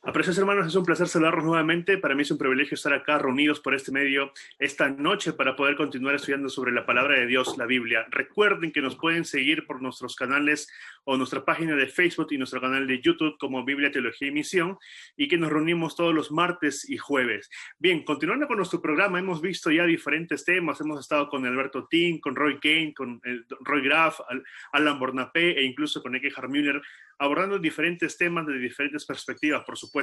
Apreciados hermanos, es un placer saludarlos nuevamente. Para mí es un privilegio estar acá reunidos por este medio esta noche para poder continuar estudiando sobre la palabra de Dios, la Biblia. Recuerden que nos pueden seguir por nuestros canales o nuestra página de Facebook y nuestro canal de YouTube como Biblia, Teología y Misión, y que nos reunimos todos los martes y jueves. Bien, continuando con nuestro programa, hemos visto ya diferentes temas. Hemos estado con Alberto Ting, con Roy Kane, con Roy Graf, Alan Bornapé e incluso con Eckhard Müller, abordando diferentes temas de diferentes perspectivas, por supuesto.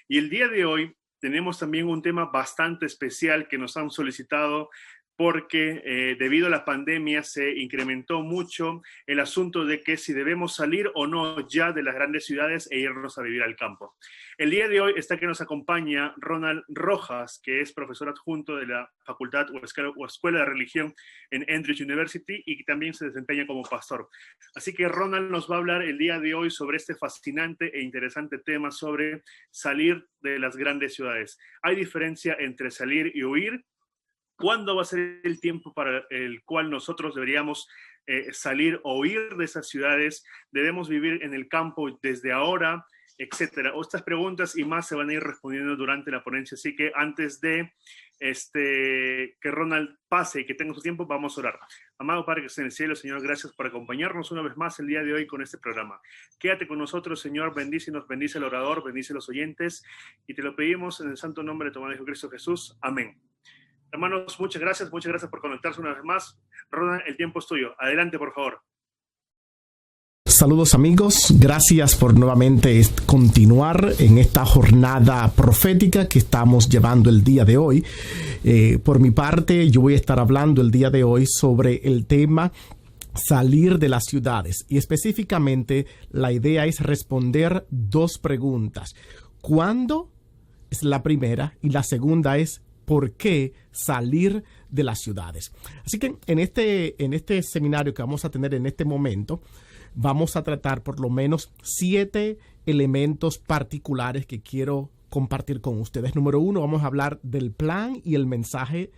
Y el día de hoy tenemos también un tema bastante especial que nos han solicitado porque debido a la pandemia se incrementó mucho el asunto de que si debemos salir o no ya de las grandes ciudades e irnos a vivir al campo. El día de hoy está que nos acompaña Ronald Rojas, que es profesor adjunto de la Facultad o Escuela de Religión en Andrews University y que también se desempeña como pastor. Así que Ronald nos va a hablar el día de hoy sobre este fascinante e interesante tema sobre salir de las grandes ciudades. ¿Hay diferencia entre salir y huir? ¿Cuándo va a ser el tiempo para el cual nosotros deberíamos salir o huir de esas ciudades? ¿Debemos vivir en el campo desde ahora? Etcétera. Estas preguntas y más se van a ir respondiendo durante la ponencia. Así que antes de que Ronald pase y que tenga su tiempo, vamos a orar. Amado Padre que está en el cielo, Señor, gracias por acompañarnos una vez más el día de hoy con este programa. Quédate con nosotros, Señor, bendícenos, bendice al orador, bendice a los oyentes y te lo pedimos en el santo nombre de tu Hijo Cristo Jesús. Amén. Hermanos, muchas gracias por conectarse una vez más. Ronald, el tiempo es tuyo. Adelante, por favor. Saludos amigos, gracias por nuevamente continuar en esta jornada profética que estamos llevando el día de hoy. Por mi parte, yo voy a estar hablando el día de hoy sobre el tema salir de las ciudades y específicamente la idea es responder dos preguntas. ¿Cuándo? Es la primera y la segunda es ¿por qué salir de las ciudades? Así que en este seminario que vamos a tener en este momento, vamos a tratar por lo menos 7 elementos particulares que quiero compartir con ustedes. Número 1, vamos a hablar del plan y el mensaje.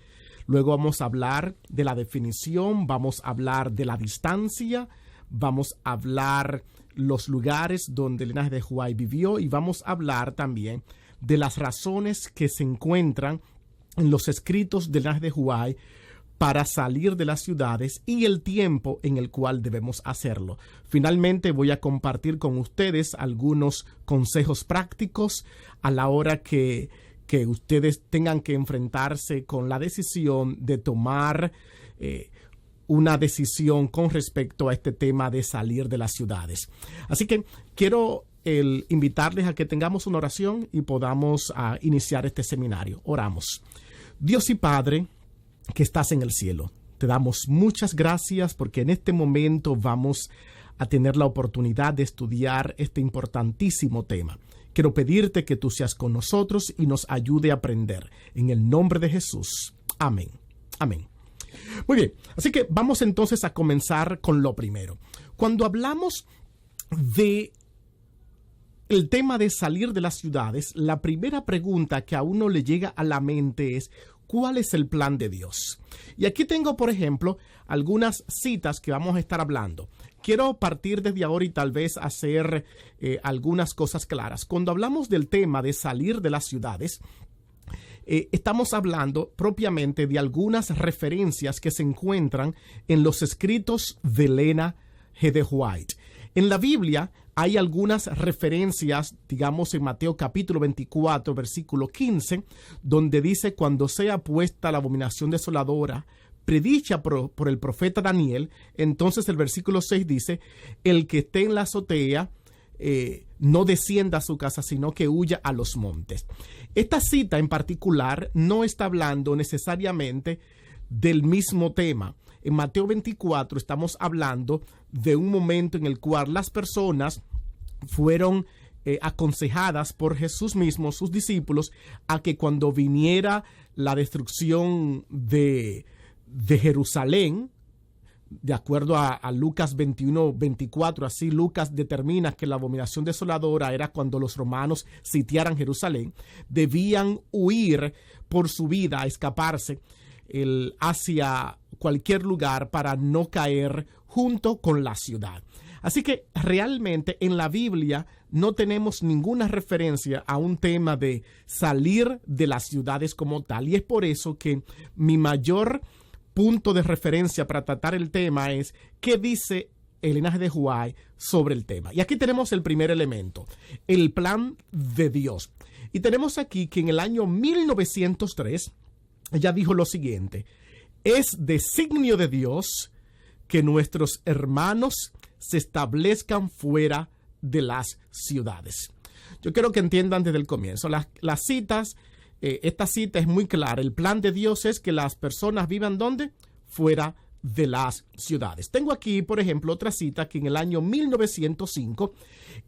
Luego vamos a hablar de la definición, vamos a hablar de la distancia, vamos a hablar los lugares donde el linaje de Huai vivió y vamos a hablar también de las razones que se encuentran en los escritos del linaje de Huai para salir de las ciudades y el tiempo en el cual debemos hacerlo. Finalmente voy a compartir con ustedes algunos consejos prácticos a la hora que ustedes tengan que enfrentarse con la decisión de tomar una decisión con respecto a este tema de salir de las ciudades. Así que quiero invitarles a que tengamos una oración y podamos iniciar este seminario. Oramos. Dios y Padre, que estás en el cielo, te damos muchas gracias porque en este momento vamos a tener la oportunidad de estudiar este importantísimo tema. Quiero pedirte que tú seas con nosotros y nos ayude a aprender. En el nombre de Jesús. Amén. Amén. Muy bien, así que vamos entonces a comenzar con lo primero. Cuando hablamos de el tema de salir de las ciudades, la primera pregunta que a uno le llega a la mente es ¿cuál es el plan de Dios? Y aquí tengo, por ejemplo, algunas citas que vamos a estar hablando. Quiero partir desde ahora y tal vez hacer algunas cosas claras. Cuando hablamos del tema de salir de las ciudades, estamos hablando propiamente de algunas referencias que se encuentran en los escritos de Ellen G. de White. En la Biblia hay algunas referencias, digamos en Mateo capítulo 24, versículo 15, donde dice, cuando sea puesta la abominación desoladora, predicha por el profeta Daniel. Entonces el versículo 6 dice, el que esté en la azotea no descienda a su casa, sino que huya a los montes. Esta cita en particular no está hablando necesariamente del mismo tema. En Mateo 24 estamos hablando de un momento en el cual las personas fueron aconsejadas por Jesús mismo, sus discípulos, a que cuando viniera la destrucción de Jerusalén, de acuerdo a Lucas 21, 24, así Lucas determina que la abominación desoladora era cuando los romanos sitiaran Jerusalén, debían huir por su vida, escaparse hacia cualquier lugar para no caer junto con la ciudad. Así que realmente en la Biblia no tenemos ninguna referencia a un tema de salir de las ciudades como tal. Y es por eso que mi mayor punto de referencia para tratar el tema es qué dice el linaje de White sobre el tema. Y aquí tenemos el primer elemento, el plan de Dios. Y tenemos aquí que en el año 1903 ella dijo lo siguiente: es designio de Dios que nuestros hermanos se establezcan fuera de las ciudades. Yo quiero que entiendan desde el comienzo. Las citas, esta cita es muy clara. El plan de Dios es que las personas vivan ¿dónde? Fuera de las ciudades. Tengo aquí, por ejemplo, otra cita que en el año 1905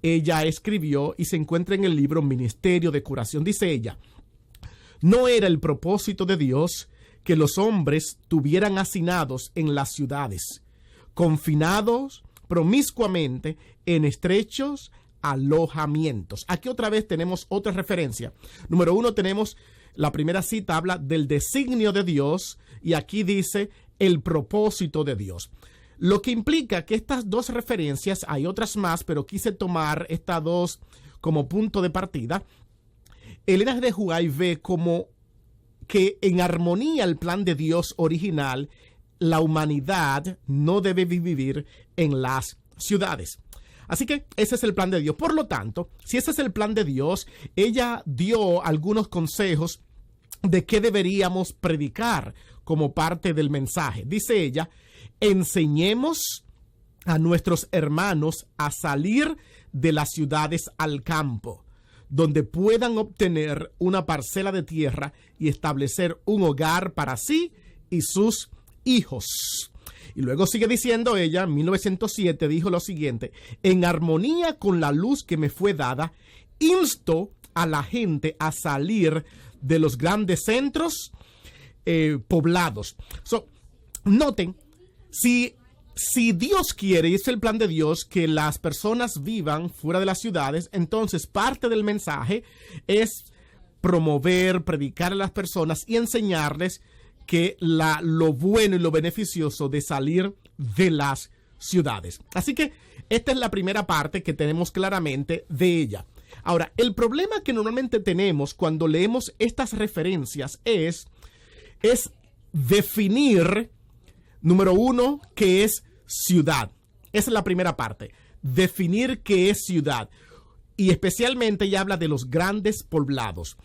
ella escribió y se encuentra en el libro Ministerio de Curación. Dice ella: no era el propósito de Dios que los hombres tuvieran hacinados en las ciudades, confinados promiscuamente en estrechos alojamientos. Aquí otra vez tenemos otra referencia. Número uno, tenemos la primera cita, habla del designio de Dios, y aquí dice el propósito de Dios. Lo que implica que estas dos referencias, hay otras más, pero quise tomar estas dos como punto de partida. El linaje de White ve como que en armonía el plan de Dios original, la humanidad no debe vivir en las ciudades. Así que ese es el plan de Dios. Por lo tanto, si ese es el plan de Dios, ella dio algunos consejos de qué deberíamos predicar como parte del mensaje. Dice ella: enseñemos a nuestros hermanos a salir de las ciudades al campo, donde puedan obtener una parcela de tierra y establecer un hogar para sí y sus hijos. Y luego sigue diciendo ella, en 1907 dijo lo siguiente: en armonía con la luz que me fue dada, insto a la gente a salir de los grandes centros poblados. Noten, si Dios quiere, y es el plan de Dios, que las personas vivan fuera de las ciudades, entonces parte del mensaje es promover, predicar a las personas y enseñarles que lo bueno y lo beneficioso de salir de las ciudades. Así que esta es la primera parte que tenemos claramente de ella. Ahora, el problema que normalmente tenemos cuando leemos estas referencias es definir, número uno, qué es ciudad. Esa es la primera parte. Definir qué es ciudad. Y especialmente ella habla de los grandes poblados.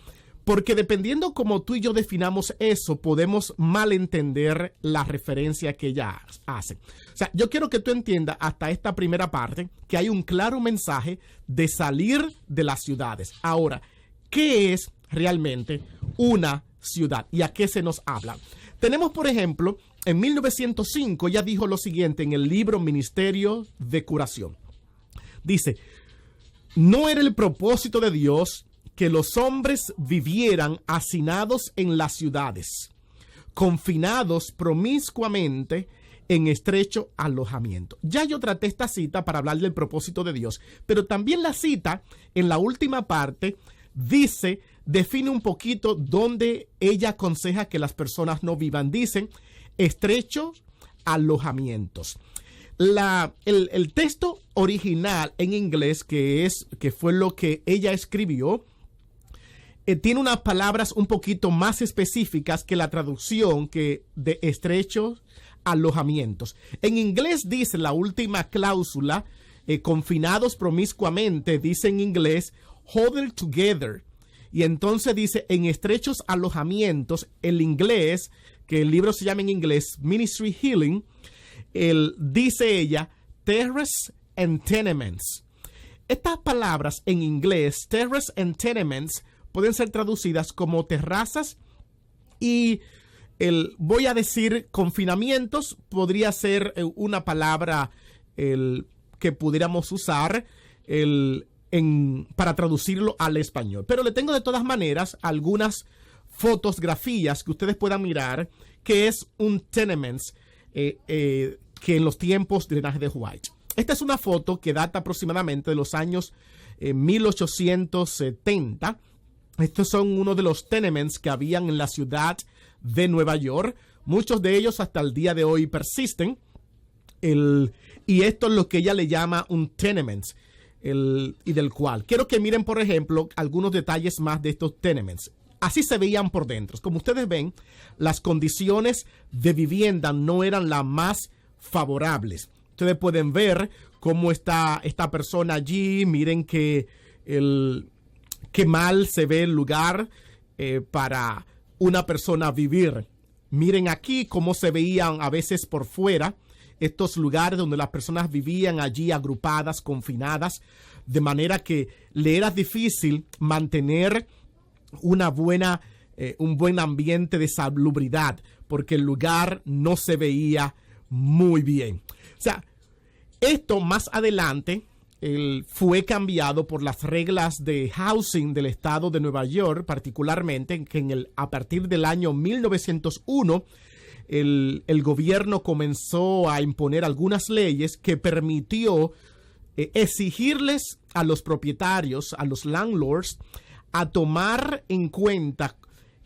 Porque dependiendo como tú y yo definamos eso, podemos malentender la referencia que ella hace. O sea, yo quiero que tú entiendas hasta esta primera parte que hay un claro mensaje de salir de las ciudades. Ahora, ¿qué es realmente una ciudad? ¿Y a qué se nos habla? Tenemos, por ejemplo, en 1905, ella dijo lo siguiente en el libro Ministerio de Curación. Dice: no era el propósito de Dios que los hombres vivieran hacinados en las ciudades, confinados promiscuamente en estrecho alojamiento. Ya yo traté esta cita para hablar del propósito de Dios, pero también la cita en la última parte define un poquito dónde ella aconseja que las personas no vivan. Dicen estrechos alojamientos. El texto original en inglés, que fue lo que ella escribió, tiene unas palabras un poquito más específicas que la traducción de estrechos alojamientos. En inglés dice la última cláusula, confinados promiscuamente, dice en inglés huddled together. Y entonces dice en estrechos alojamientos, el inglés, que el libro se llama en inglés Ministry Healing, dice ella terrace and tenements. Estas palabras en inglés, terrace and tenements, pueden ser traducidas como terrazas y voy a decir confinamientos, podría ser una palabra que pudiéramos usar para traducirlo al español. Pero le tengo de todas maneras algunas fotografías que ustedes puedan mirar, que es un tenements que en los tiempos del linaje de White. Esta es una foto que data aproximadamente de los años 1870. Estos son uno de los tenements que habían en la ciudad de Nueva York. Muchos de ellos hasta el día de hoy persisten. Y esto es lo que ella le llama un tenement. Y del cual quiero que miren, por ejemplo, algunos detalles más de estos tenements. Así se veían por dentro. Como ustedes ven, las condiciones de vivienda no eran las más favorables. Ustedes pueden ver cómo está esta persona allí. Miren qué mal se ve el lugar para una persona vivir. Miren aquí cómo se veían a veces por fuera estos lugares donde las personas vivían allí agrupadas, confinadas, de manera que le era difícil mantener un buen ambiente de salubridad, porque el lugar no se veía muy bien. O sea, esto más adelante fue cambiado por las reglas de housing del estado de Nueva York, particularmente que a partir del año 1901, el gobierno comenzó a imponer algunas leyes que permitió exigirles a los propietarios, a los landlords, a tomar en cuenta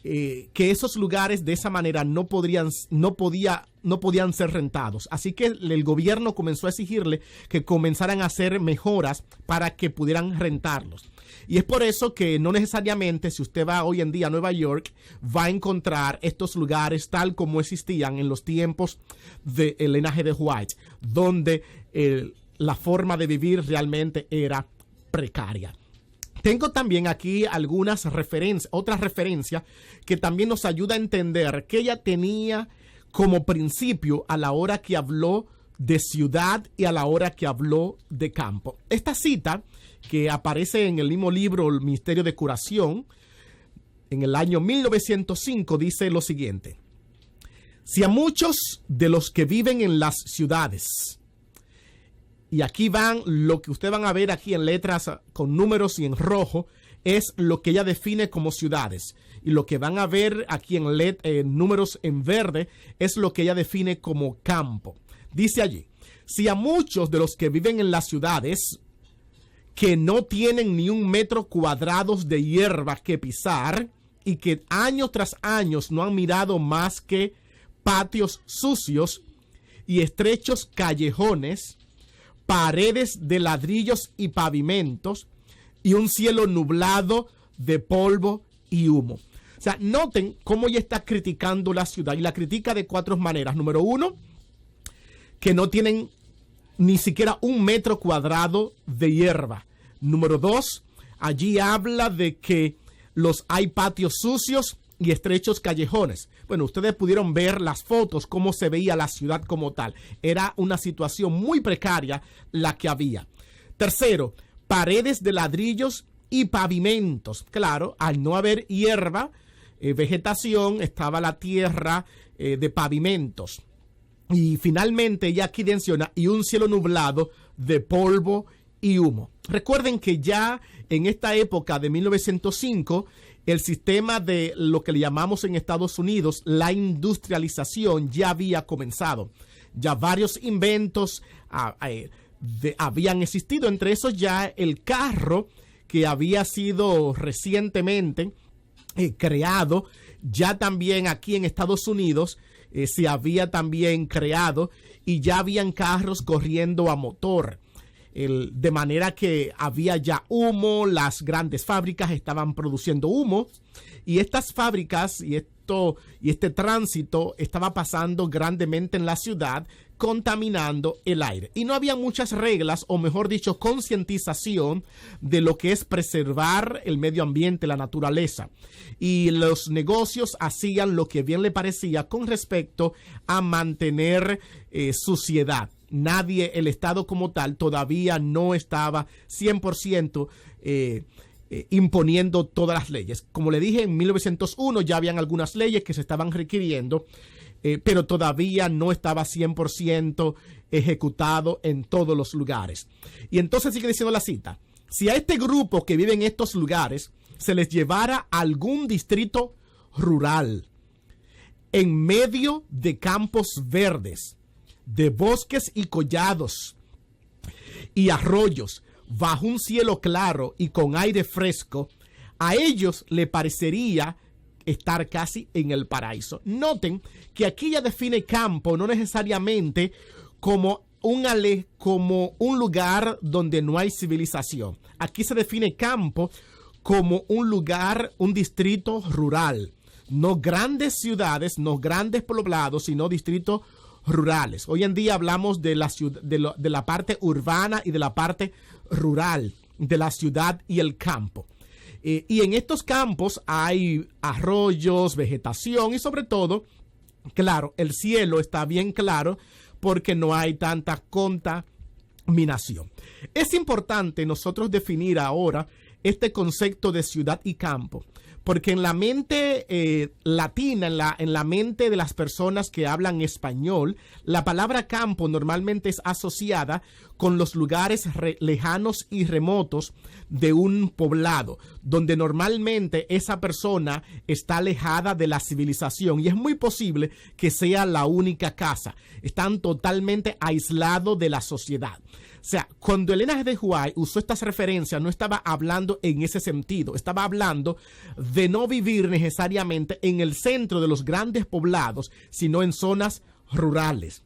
que esos lugares de esa manera no podían ser rentados. Así que el gobierno comenzó a exigirle que comenzaran a hacer mejoras para que pudieran rentarlos. Y es por eso que no necesariamente, si usted va hoy en día a Nueva York, va a encontrar estos lugares tal como existían en los tiempos de Elena G. de White, donde la forma de vivir realmente era precaria. Tengo también aquí otras referencias que también nos ayuda a entender que ella tenía como principio a la hora que habló de ciudad y a la hora que habló de campo. Esta cita, que aparece en el mismo libro El Ministerio de Curación, en el año 1905, dice lo siguiente: si a muchos de los que viven en las ciudades, y aquí van lo que ustedes van a ver aquí en letras con números y en rojo, es lo que ella define como ciudades. Y lo que van a ver aquí en números en verde es lo que ella define como campo. Dice allí: si a muchos de los que viven en las ciudades, que no tienen ni 1 metro cuadrado de hierba que pisar y que año tras año no han mirado más que patios sucios y estrechos callejones, paredes de ladrillos y pavimentos y un cielo nublado de polvo y humo. O sea, noten cómo ella está criticando la ciudad, y la critica de 4 maneras. Número 1, que no tienen ni siquiera 1 metro cuadrado de hierba. Número 2, allí habla de que hay patios sucios y estrechos callejones. Bueno, ustedes pudieron ver las fotos, cómo se veía la ciudad como tal. Era una situación muy precaria la que había. Tercero, paredes de ladrillos y pavimentos. Claro, al no haber hierba, vegetación, estaba la tierra de pavimentos. Y finalmente ella aquí menciona, y un cielo nublado de polvo y humo. Recuerden que ya en esta época de 1905, el sistema de lo que le llamamos en Estados Unidos la industrialización ya había comenzado. Ya varios inventos habían existido, entre esos ya el carro, que había sido recientemente creado. Ya también aquí en Estados Unidos se había también creado, y ya habían carros corriendo a motor. De manera que había ya humo, las grandes fábricas estaban produciendo humo, y estas fábricas y este tránsito estaba pasando grandemente en la ciudad, contaminando el aire. Y no había muchas reglas, o mejor dicho, concientización de lo que es preservar el medio ambiente, la naturaleza. Y los negocios hacían lo que bien le parecía con respecto a mantener suciedad. El Estado como tal todavía no estaba 100% imponiendo todas las leyes. Como le dije, en 1901 ya habían algunas leyes que se estaban requiriendo, pero todavía no estaba 100% ejecutado en todos los lugares. Y entonces sigue diciendo la cita: si a este grupo que vive en estos lugares se les llevara a algún distrito rural, en medio de campos verdes, de bosques y collados y arroyos, bajo un cielo claro y con aire fresco, a ellos le parecería estar casi en el paraíso. Noten que aquí ya define campo no necesariamente como como un lugar donde no hay civilización. Aquí se define campo como un lugar, un distrito rural. No grandes ciudades, no grandes poblados, sino distritos rurales. Hoy en día hablamos de la parte urbana y de la parte rural, de la ciudad y el campo. Y en estos campos hay arroyos, vegetación y sobre todo, claro, el cielo está bien claro porque no hay tanta contaminación. Es importante nosotros definir ahora este concepto de ciudad y campo, porque en la mente latina, en la mente de las personas que hablan español, la palabra campo normalmente es asociada con los lugares lejanos y remotos de un poblado, donde normalmente esa persona está alejada de la civilización y es muy posible que sea la única casa. Están totalmente aislados de la sociedad. O sea, cuando Elena G. de White usó estas referencias, no estaba hablando en ese sentido. Estaba hablando de no vivir necesariamente en el centro de los grandes poblados, sino en zonas rurales.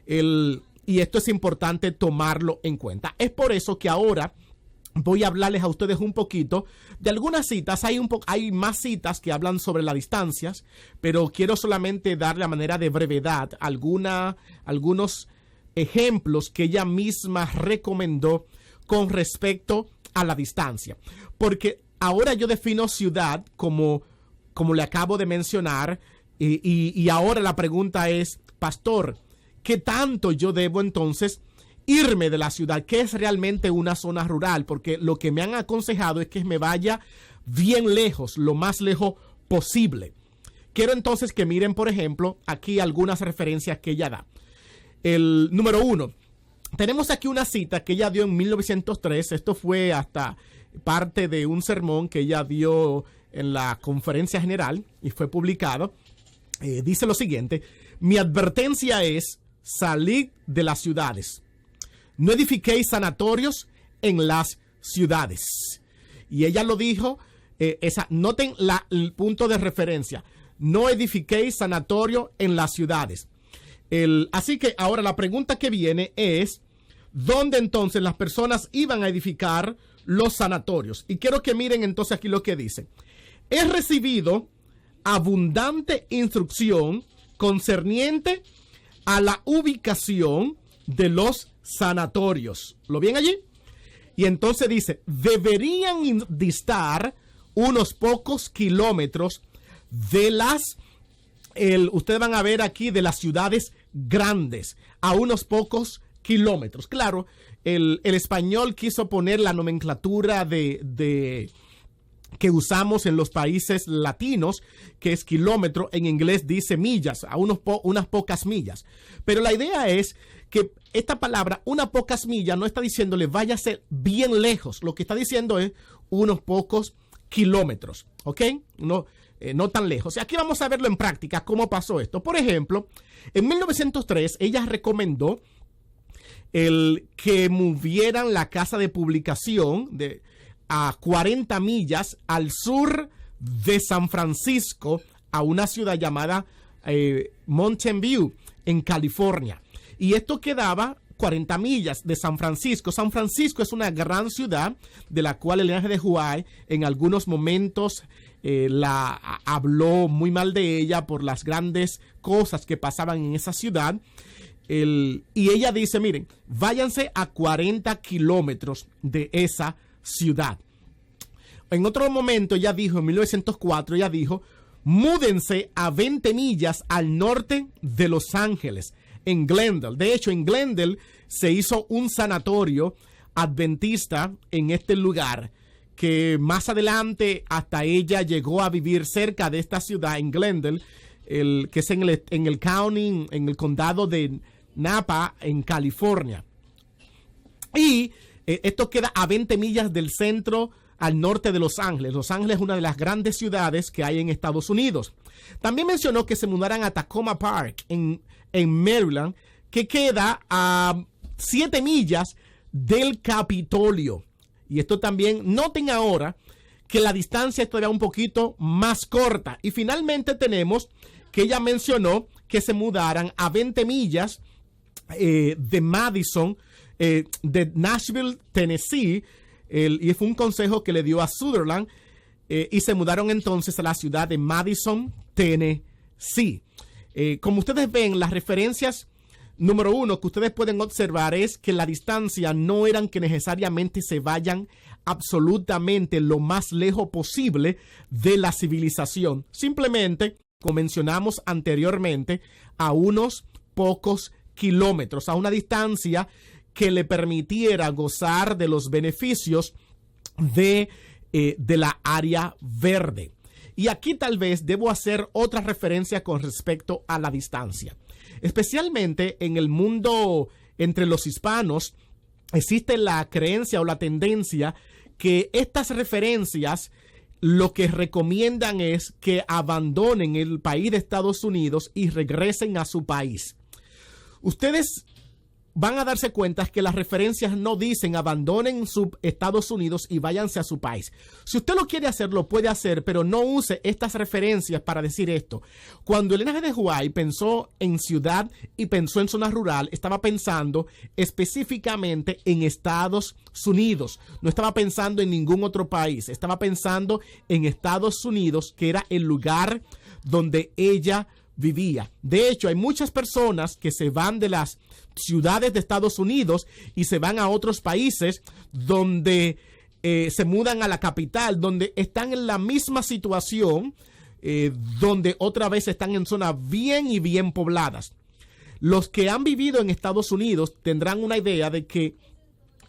Y esto es importante tomarlo en cuenta. Es por eso que ahora voy a hablarles a ustedes un poquito de algunas citas. Hay más citas que hablan sobre las distancias, pero quiero solamente darle a manera de brevedad algunos ejemplos que ella misma recomendó con respecto a la distancia. Porque ahora yo defino ciudad como le acabo de mencionar y ahora la pregunta es, pastor, ¿qué tanto yo debo entonces irme de la ciudad? ¿Qué es realmente una zona rural? Porque lo que me han aconsejado es que me vaya bien lejos, lo más lejos posible. Quiero entonces que miren, por ejemplo, aquí algunas referencias que ella da. El número 1. Tenemos aquí una cita que ella dio en 1903. Esto fue hasta parte de un sermón que ella dio en la conferencia general y fue publicado. Dice lo siguiente: mi advertencia es salid de las ciudades. No edifiquéis sanatorios en las ciudades. Y ella lo dijo, noten el punto de referencia. No edifiquéis sanatorio en las ciudades. Así que ahora la pregunta que viene es, ¿dónde entonces las personas iban a edificar los sanatorios? Y quiero que miren entonces aquí lo que dice. He recibido abundante instrucción concerniente a la ubicación de los sanatorios. ¿Lo ven allí? Y entonces dice, deberían distar unos pocos kilómetros de ustedes van a ver aquí de las ciudades grandes, a unos pocos kilómetros. Claro, el español quiso poner la nomenclatura que usamos en los países latinos, que es kilómetro. En inglés dice millas, a unas pocas millas. Pero la idea es que esta palabra, unas pocas millas, no está diciéndole váyase bien lejos. Lo que está diciendo es unos pocos kilómetros, ¿ok? No tan lejos. Y aquí vamos a verlo en práctica, cómo pasó esto. Por ejemplo, en 1903, ella recomendó que movieran la casa de publicación a 40 millas al sur de San Francisco, a una ciudad llamada Mountain View, en California. Y esto quedaba 40 millas de San Francisco. San Francisco es una gran ciudad de la cual Elena G. de White en algunos momentos la habló muy mal de ella por las grandes cosas que pasaban en esa ciudad. Y ella dice, miren, váyanse a 40 kilómetros de esa ciudad. En otro momento ella dijo, en 1904, ella dijo, múdense a 20 millas al norte de Los Ángeles, en Glendale. De hecho, en Glendale se hizo un sanatorio adventista en este lugar, que más adelante hasta ella llegó a vivir cerca de esta ciudad, en Glendale, que es en el county, en el condado de Napa, en California. Y esto queda a 20 millas del centro, al norte de Los Ángeles. Los Ángeles es una de las grandes ciudades que hay en Estados Unidos. También mencionó que se mudaran a Tacoma Park, en Maryland, que queda a 7 millas del Capitolio. Y esto también, noten ahora que la distancia es todavía un poquito más corta. Y finalmente tenemos que ella mencionó que se mudaran a 20 millas de Madison, de Nashville, Tennessee, y fue un consejo que le dio a Sutherland, y se mudaron entonces a la ciudad de Madison, Tennessee. Como ustedes ven, las referencias, número uno, que ustedes pueden observar es que la distancia no eran que necesariamente se vayan absolutamente lo más lejos posible de la civilización. Simplemente, como mencionamos anteriormente, a unos pocos kilómetros, a una distancia que le permitiera gozar de los beneficios de la área verde. Y aquí tal vez debo hacer otra referencia con respecto a la distancia. Especialmente en el mundo entre los hispanos, existe la creencia o la tendencia que estas referencias lo que recomiendan es que abandonen el país de Estados Unidos y regresen a su país. Ustedes van a darse cuenta que las referencias no dicen abandonen Estados Unidos y váyanse a su país. Si usted lo quiere hacer, lo puede hacer, pero no use estas referencias para decir esto. Cuando Elena G. de White pensó en ciudad y pensó en zona rural, estaba pensando específicamente en Estados Unidos. No estaba pensando en ningún otro país. Estaba pensando en Estados Unidos, que era el lugar donde ella vivía. De hecho, hay muchas personas que se van de las ciudades de Estados Unidos y se van a otros países donde se mudan a la capital, donde están en la misma situación, donde otra vez están en zonas bien y bien pobladas. Los que han vivido en Estados Unidos tendrán una idea de que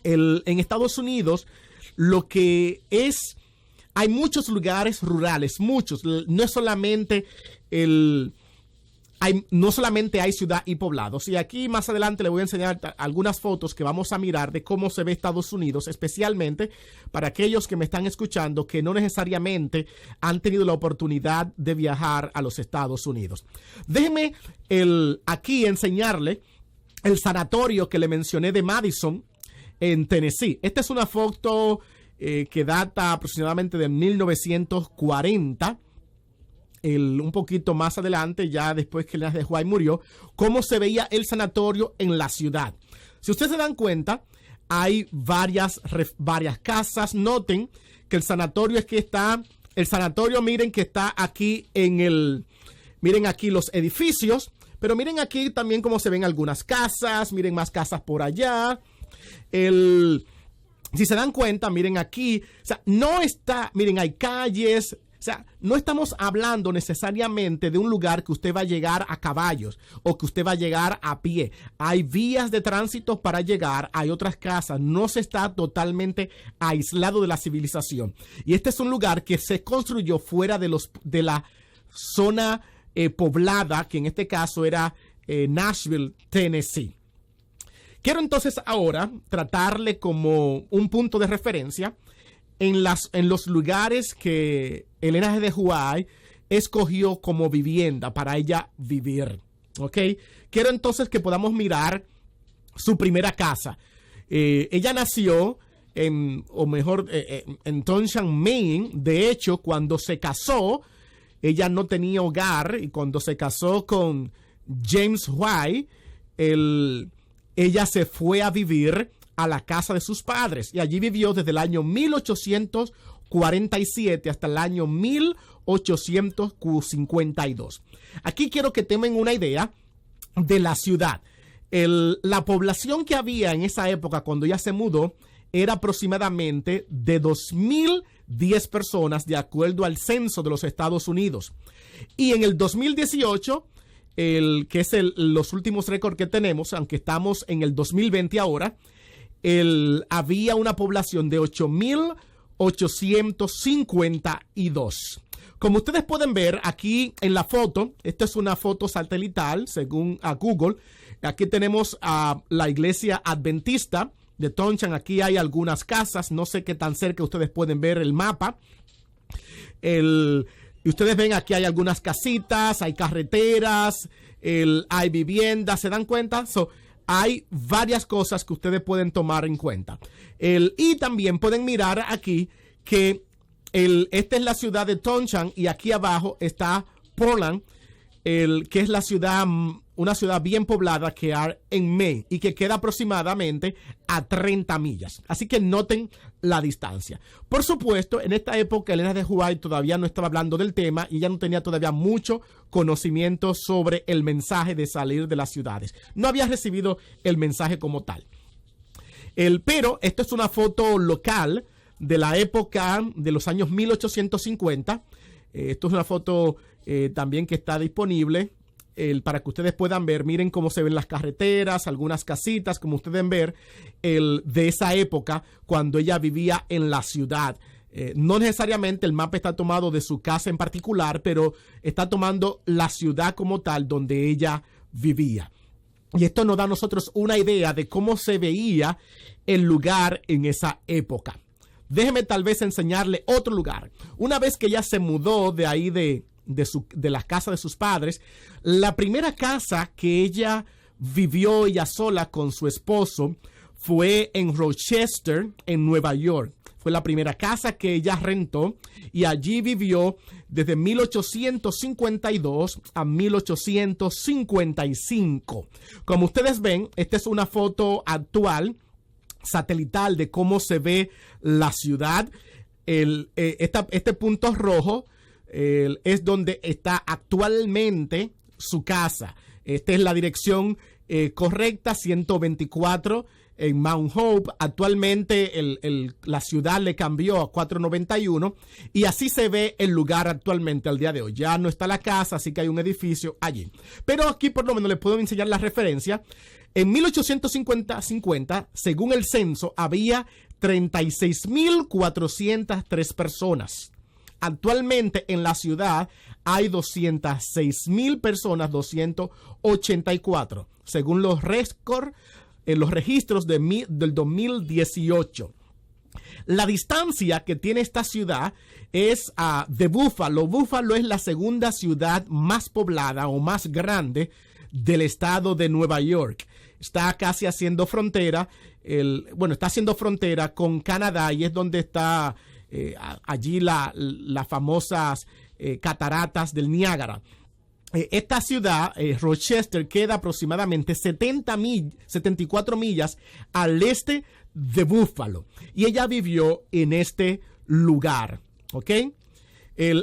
en Estados Unidos lo que es, hay muchos lugares rurales, muchos, no es solamente no solamente hay ciudad y poblados. Y aquí más adelante le voy a enseñar algunas fotos que vamos a mirar de cómo se ve Estados Unidos, especialmente para aquellos que me están escuchando que no necesariamente han tenido la oportunidad de viajar a los Estados Unidos. Déjeme aquí enseñarle el sanatorio que le mencioné de Madison en Tennessee. Esta es una foto que data aproximadamente de 1940. Un poquito más adelante, ya después que Elena G. de White murió, cómo se veía el sanatorio en la ciudad. Si ustedes se dan cuenta, hay varias casas. Noten que el sanatorio miren que está aquí miren aquí los edificios, pero miren aquí también cómo se ven algunas casas, miren más casas por allá. Si se dan cuenta, miren aquí, o sea, miren, hay calles. O sea, no estamos hablando necesariamente de un lugar que usted va a llegar a caballos o que usted va a llegar a pie. Hay vías de tránsito para llegar, hay otras casas. No se está totalmente aislado de la civilización. Y este es un lugar que se construyó fuera de la zona poblada, que en este caso era Nashville, Tennessee. Quiero entonces ahora tratarle como un punto de referencia en los lugares que Elena G. de White escogió como vivienda para ella vivir. ¿Ok? Quiero entonces que podamos mirar su primera casa. Ella nació en Townshend, Maine. De hecho, cuando se casó, ella no tenía hogar. Y cuando se casó con James White, ella se fue a vivir a la casa de sus padres y allí vivió desde el año 1847 hasta el año 1852. Aquí quiero que tengan una idea de la ciudad. La población que había en esa época cuando ella se mudó era aproximadamente de 2,010 personas de acuerdo al censo de los Estados Unidos. Y en el 2018, que es los últimos récords que tenemos, aunque estamos en el 2020 ahora, había una población de 8,852. Como ustedes pueden ver aquí en la foto, esta es una foto satelital según a Google. Aquí tenemos a la iglesia adventista de Townshend. Aquí hay algunas casas, no sé qué tan cerca ustedes pueden ver el mapa. Y ustedes ven aquí hay algunas casitas, hay carreteras, hay viviendas, ¿se dan cuenta? Hay varias cosas que ustedes pueden tomar en cuenta. Y también pueden mirar aquí que esta es la ciudad de Townshend y aquí abajo está Portland, que es la ciudad una ciudad bien poblada que hay en Maine y que queda aproximadamente a 30 millas. Así que noten la distancia. Por supuesto, en esta época Elena de White todavía no estaba hablando del tema y ya no tenía todavía mucho conocimiento sobre el mensaje de salir de las ciudades. No había recibido el mensaje como tal. Pero esto es una foto local de la época de los años 1850. Esto es una foto también que está disponible para que ustedes puedan ver. Miren cómo se ven las carreteras, algunas casitas, como ustedes pueden ver, de esa época cuando ella vivía en la ciudad. No necesariamente el mapa está tomado de su casa en particular, pero está tomando la ciudad como tal donde ella vivía. Y esto nos da a nosotros una idea de cómo se veía el lugar en esa época. Déjeme tal vez enseñarle otro lugar. Una vez que ella se mudó de ahí de la casa de sus padres, la primera casa que ella vivió ella sola con su esposo fue en Rochester, en Nueva York. Fue la primera casa que ella rentó y allí vivió desde 1852 a 1855. Como ustedes ven, esta es una foto actual, satelital, de cómo se ve la ciudad. Este punto rojo es donde está actualmente su casa. Esta es la dirección correcta, 124 en Mount Hope. Actualmente la ciudad le cambió a 491 y así se ve el lugar actualmente al día de hoy. Ya no está la casa, así que hay un edificio allí. Pero aquí por lo menos les puedo enseñar la referencia. En 1850, según el censo, había 36,403 personas. Actualmente en la ciudad hay 206,000 personas, 284, según los registros del 2018. La distancia que tiene esta ciudad es de Buffalo. Buffalo es la segunda ciudad más poblada o más grande del estado de Nueva York. Está casi haciendo frontera, está haciendo frontera con Canadá y es donde está allí las famosas cataratas del Niágara. Esta ciudad, Rochester, queda aproximadamente 74 millas al este de Buffalo. Y ella vivió en este lugar. ¿Ok?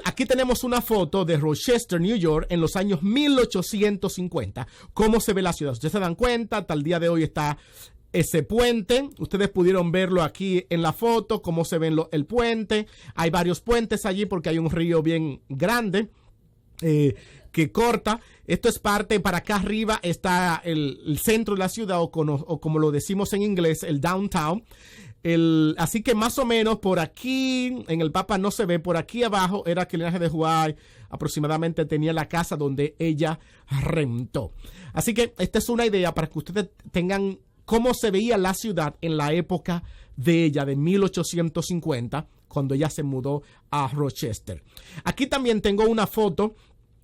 Aquí tenemos una foto de Rochester, New York, en los años 1850. ¿Cómo se ve la ciudad? Ustedes se dan cuenta, hasta el día de hoy está ese puente. Ustedes pudieron verlo aquí en la foto, cómo se ve el puente. Hay varios puentes allí porque hay un río bien grande que corta. Esto es parte, para acá arriba está el centro de la ciudad o como lo decimos en inglés, el downtown. Así que más o menos por aquí, en el mapa no se ve, por aquí abajo era que el linaje de White aproximadamente tenía la casa donde ella rentó. Así que esta es una idea para que ustedes tengan cómo se veía la ciudad en la época de ella, de 1850, cuando ella se mudó a Rochester. Aquí también tengo una foto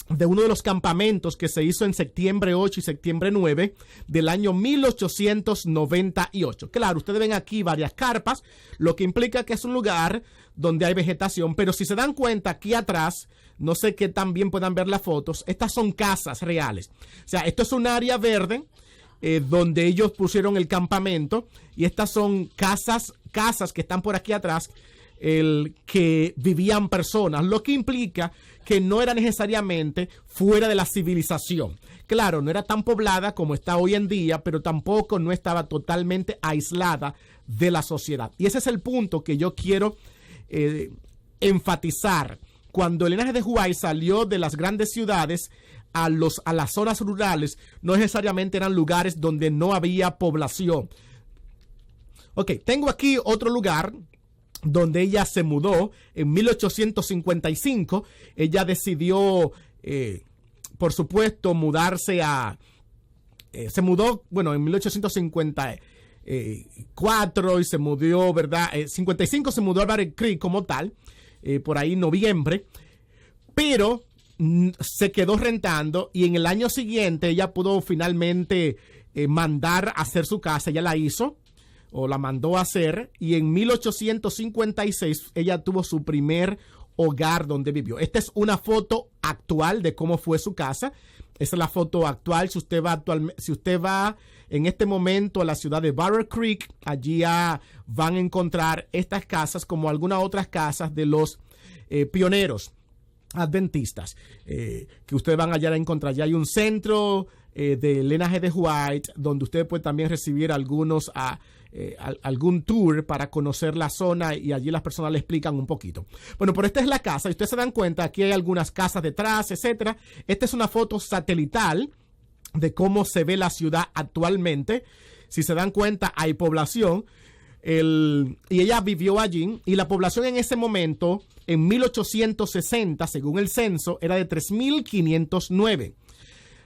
de uno de los campamentos que se hizo en septiembre 8 y septiembre 9 del año 1898. Claro, ustedes ven aquí varias carpas, lo que implica que es un lugar donde hay vegetación, pero si se dan cuenta aquí atrás, no sé qué tan bien puedan ver las fotos, estas son casas reales. O sea, esto es un área verde donde ellos pusieron el campamento y estas son casas que están por aquí atrás, que vivían personas, lo que implica que no era necesariamente fuera de la civilización. Claro, no era tan poblada como está hoy en día, pero tampoco no estaba totalmente aislada de la sociedad. Y ese es el punto que yo quiero enfatizar. Cuando el linaje de White salió de las grandes ciudades a las zonas rurales, no necesariamente eran lugares donde no había población. Ok, tengo aquí otro lugar donde ella se mudó en 1855. Ella decidió, por supuesto, mudarse se mudó, en 1854 y se mudó, ¿verdad? 55 se mudó a Battle Creek como tal, por ahí noviembre, pero se quedó rentando y en el año siguiente ella pudo finalmente mandar a hacer su casa. Ella la hizo o la mandó a hacer y en 1856 ella tuvo su primer hogar donde vivió. Esta es una foto actual de cómo fue su casa. Esa es la foto actual. Si usted va en este momento a la ciudad de Battle Creek, allí van a encontrar estas casas como algunas otras casas de los pioneros adventistas que ustedes van allá a encontrar. Ya hay un centro de Elena G. de White donde usted puede también recibir algún tour para conocer la zona, y allí las personas le explican un poquito. Bueno, pero esta es la casa, y ustedes se dan cuenta, aquí hay algunas casas detrás, etcétera. Esta es una foto satelital de cómo se ve la ciudad actualmente. Si se dan cuenta, hay población. Y ella vivió allí, y la población en ese momento, en 1860, según el censo, era de 3,509.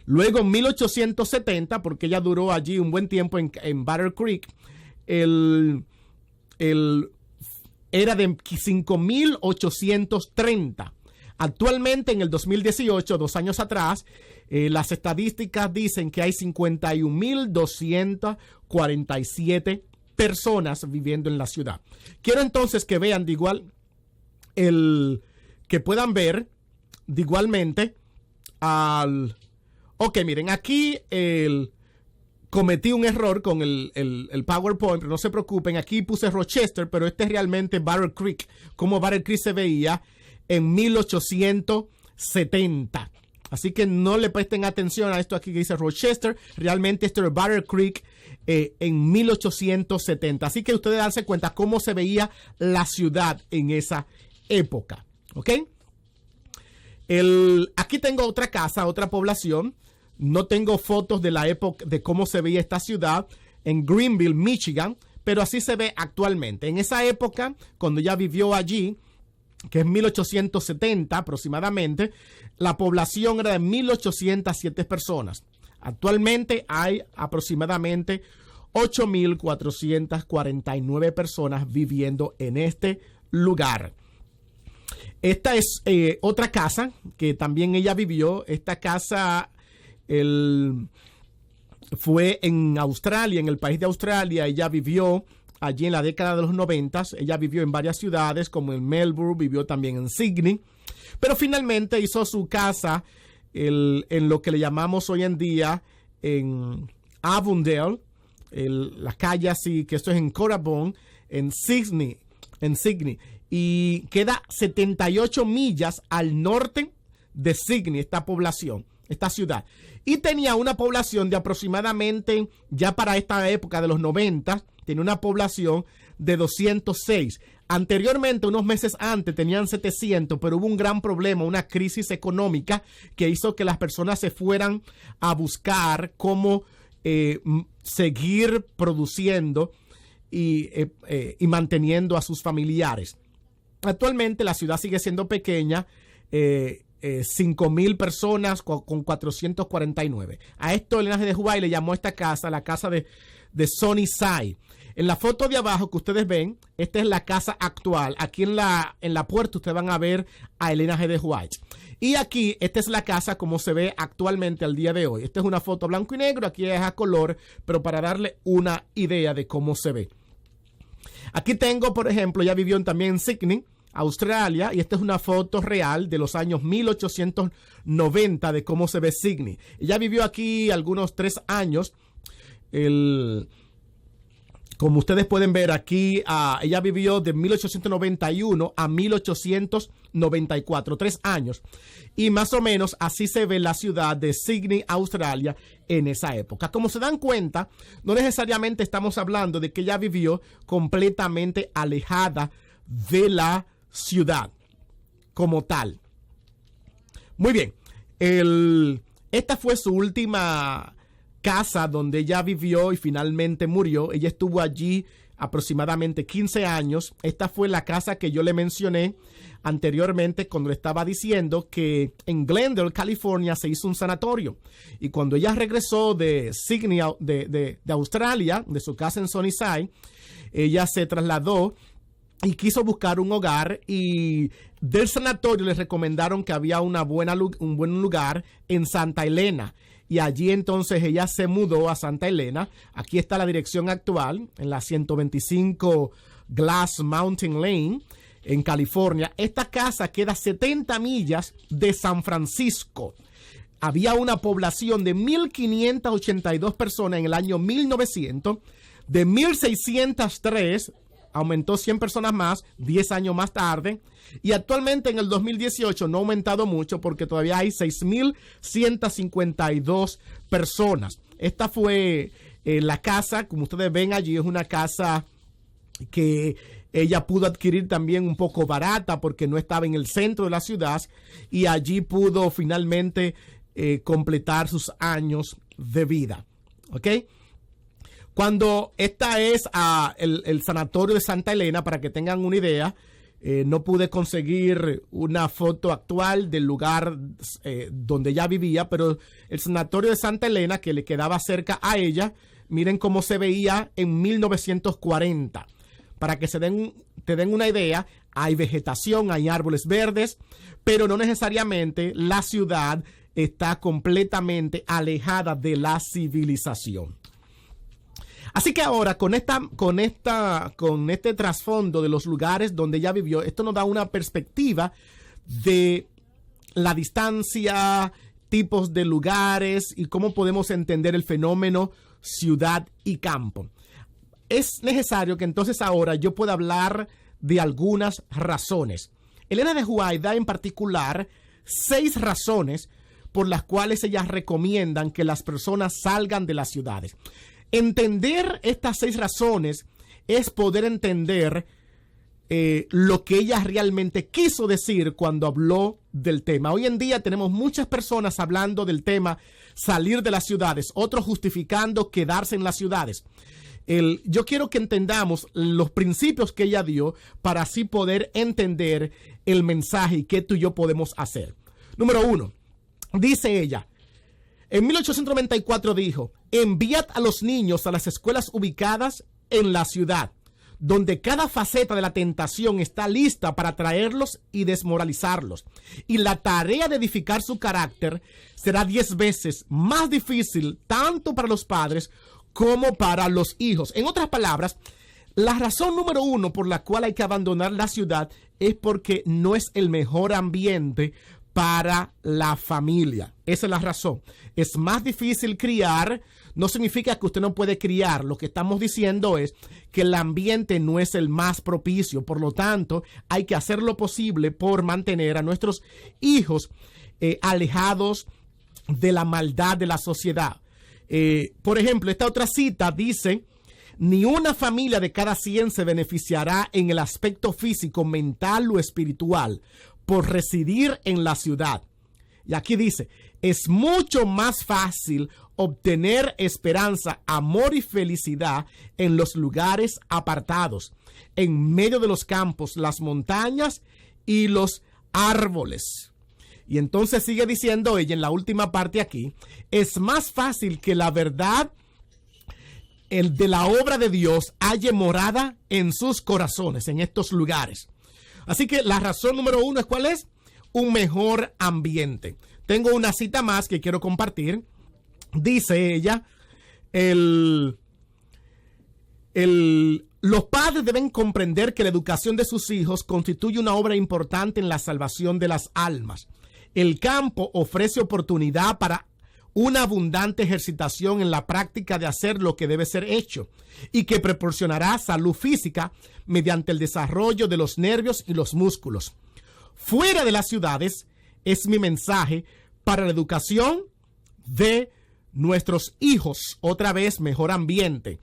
Luego, en 1870, porque ella duró allí un buen tiempo en Battle Creek, era de 5,830. Actualmente, en el 2018, 2 años atrás, las estadísticas dicen que hay 51,247 personas viviendo en la ciudad. Quiero entonces que vean que puedan ver de igualmente ok, miren, aquí cometí un error con el PowerPoint, pero no se preocupen, aquí puse Rochester, pero este es realmente Battle Creek, como Battle Creek se veía en 1870. Así que no le presten atención a esto aquí que dice Rochester. Realmente esto es Battle Creek en 1870. Así que ustedes darse cuenta cómo se veía la ciudad en esa época. ¿Ok? Aquí tengo otra casa, otra población. No tengo fotos de la época, de cómo se veía esta ciudad en Greenville, Michigan, pero así se ve actualmente. En esa época, cuando ella vivió allí, que es 1870 aproximadamente, la población era de 1,807 personas. Actualmente hay aproximadamente 8,449 personas viviendo en este lugar. Esta es otra casa que también ella vivió. Esta casa fue en Australia, en el país de Australia. Ella vivió allí en la década de los 90. Ella vivió en varias ciudades, como en Melbourne, vivió también en Sydney. Pero finalmente hizo su casa en lo que le llamamos hoy en día en Avondale, la calle así, que esto es en Corabone, en Sydney. Y queda 78 millas al norte de Sydney, esta población, esta ciudad. Y tenía una población de aproximadamente, ya para esta época de los 90, tenía una población de 206. Anteriormente, unos meses antes, tenían 700, pero hubo un gran problema, una crisis económica que hizo que las personas se fueran a buscar cómo seguir produciendo y manteniendo a sus familiares. Actualmente la ciudad sigue siendo pequeña, 5,000 personas con 449. A esto Elena G. de White le llamó a esta casa la casa de Sunnyside. En la foto de abajo que ustedes ven, esta es la casa actual. Aquí en la puerta ustedes van a ver a Elena G. de White. Y aquí, esta es la casa como se ve actualmente al día de hoy. Esta es una foto blanco y negro, aquí es a color, pero para darle una idea de cómo se ve. Aquí tengo, por ejemplo, ella vivió también en Sydney, Australia, y esta es una foto real de los años 1890 de cómo se ve Sydney. Ella vivió aquí algunos 3 años. Como ustedes pueden ver aquí, ella vivió de 1891 a 1894, 3 años. Y más o menos así se ve la ciudad de Sydney, Australia, en esa época. Como se dan cuenta, no necesariamente estamos hablando de que ella vivió completamente alejada de la ciudad como tal. Muy bien. Esta fue su última casa donde ella vivió y finalmente murió. Ella estuvo allí aproximadamente 15 años. Esta fue la casa que yo le mencioné anteriormente cuando le estaba diciendo que en Glendale, California, se hizo un sanatorio. Y cuando ella regresó de Sydney, de Australia, de su casa en Sunnyside, ella se trasladó y quiso buscar un hogar, y del sanatorio les recomendaron que había un buen lugar en Santa Elena. Y allí entonces ella se mudó a Santa Elena. Aquí está la dirección actual, en la 125 Glass Mountain Lane. en California. Esta casa queda 70 millas de San Francisco. Había una población de 1,582 personas en el año 1900. De 1,603 aumentó 100 personas más 10 años más tarde. Y actualmente en el 2018 no ha aumentado mucho porque todavía hay 6,152 personas. Esta fue la casa, como ustedes ven allí, es una casa que ella pudo adquirir también un poco barata porque no estaba en el centro de la ciudad, y allí pudo finalmente completar sus años de vida. ¿Ok? Cuando esta es el sanatorio de Santa Elena, para que tengan una idea, no pude conseguir una foto actual del lugar donde ella vivía, pero el sanatorio de Santa Elena, que le quedaba cerca a ella, miren cómo se veía en 1940. Para que te den una idea, hay vegetación, hay árboles verdes, pero no necesariamente la ciudad está completamente alejada de la civilización. Así que ahora, con este trasfondo de los lugares donde ella vivió, esto nos da una perspectiva de la distancia, tipos de lugares y cómo podemos entender el fenómeno ciudad y campo. Es necesario que entonces ahora yo pueda hablar de algunas razones. Elena de White da en particular 6 razones por las cuales ellas recomiendan que las personas salgan de las ciudades. Entender estas 6 razones es poder entender lo que ella realmente quiso decir cuando habló del tema. Hoy en día tenemos muchas personas hablando del tema salir de las ciudades, otros justificando quedarse en las ciudades. Yo quiero que entendamos los principios que ella dio para así poder entender el mensaje y qué tú y yo podemos hacer. Número 1, dice ella, en 1894 dijo: enviad a los niños a las escuelas ubicadas en la ciudad, donde cada faceta de la tentación está lista para atraerlos y desmoralizarlos. Y la tarea de edificar su carácter será 10 veces más difícil tanto para los padres como para los hijos. En otras palabras, la razón número 1 por la cual hay que abandonar la ciudad es porque no es el mejor ambiente para la familia. Esa es la razón. Es más difícil criar. No significa que usted no puede criar. Lo que estamos diciendo es que el ambiente no es el más propicio. Por lo tanto, hay que hacer lo posible por mantener a nuestros hijos alejados de la maldad de la sociedad. Por ejemplo, esta otra cita dice: ni una familia de cada 100 se beneficiará en el aspecto físico, mental o espiritual por residir en la ciudad. Y aquí dice: es mucho más fácil obtener esperanza, amor y felicidad en los lugares apartados, en medio de los campos, las montañas y los árboles. Y entonces sigue diciendo ella en la última parte aquí: es más fácil que la verdad de la obra de Dios haya morada en sus corazones, en estos lugares. Así que la razón número 1 es, ¿cuál es? Un mejor ambiente. Tengo una cita más que quiero compartir. Dice ella, los padres deben comprender que la educación de sus hijos constituye una obra importante en la salvación de las almas. El campo ofrece oportunidad para una abundante ejercitación en la práctica de hacer lo que debe ser hecho y que proporcionará salud física mediante el desarrollo de los nervios y los músculos. Fuera de las ciudades es mi mensaje para la educación de nuestros hijos. Otra vez, mejor ambiente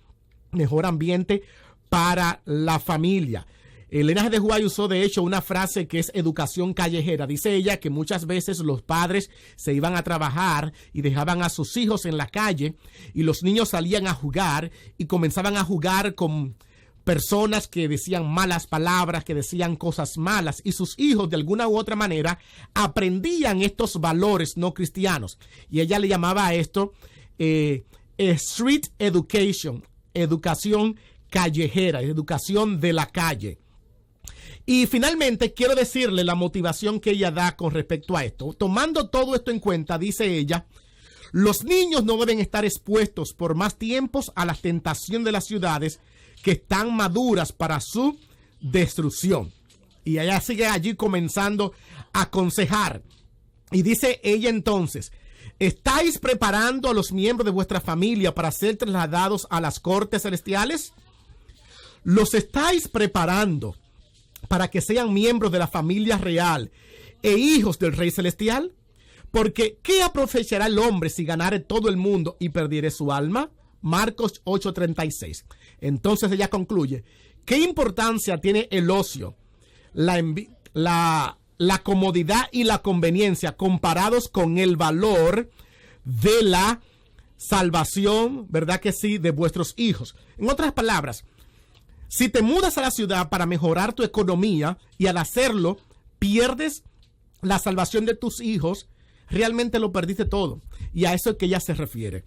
para la familia. Elena de White usó de hecho una frase que es educación callejera. Dice ella que muchas veces los padres se iban a trabajar y dejaban a sus hijos en la calle y los niños salían a jugar y comenzaban a jugar con personas que decían malas palabras, que decían cosas malas, y sus hijos de alguna u otra manera aprendían estos valores no cristianos. Y ella le llamaba a esto street education, educación callejera, educación de la calle. Y finalmente quiero decirle la motivación que ella da con respecto a esto. Tomando todo esto en cuenta, dice ella, los niños no deben estar expuestos por más tiempos a la tentación de las ciudades que están maduras para su destrucción. Y ella sigue allí comenzando a aconsejar. Y dice ella entonces: ¿estáis preparando a los miembros de vuestra familia para ser trasladados a las cortes celestiales? ¿Los estáis preparando para que sean miembros de la familia real e hijos del Rey Celestial? Porque ¿qué aprovechará el hombre si ganare todo el mundo y perdiere su alma? Marcos 8:36. Entonces ella concluye: ¿qué importancia tiene el ocio, la comodidad y la conveniencia comparados con el valor de la salvación, verdad que sí, de vuestros hijos? En otras palabras, si te mudas a la ciudad para mejorar tu economía y al hacerlo pierdes la salvación de tus hijos, realmente lo perdiste todo. Y a eso es que ella se refiere.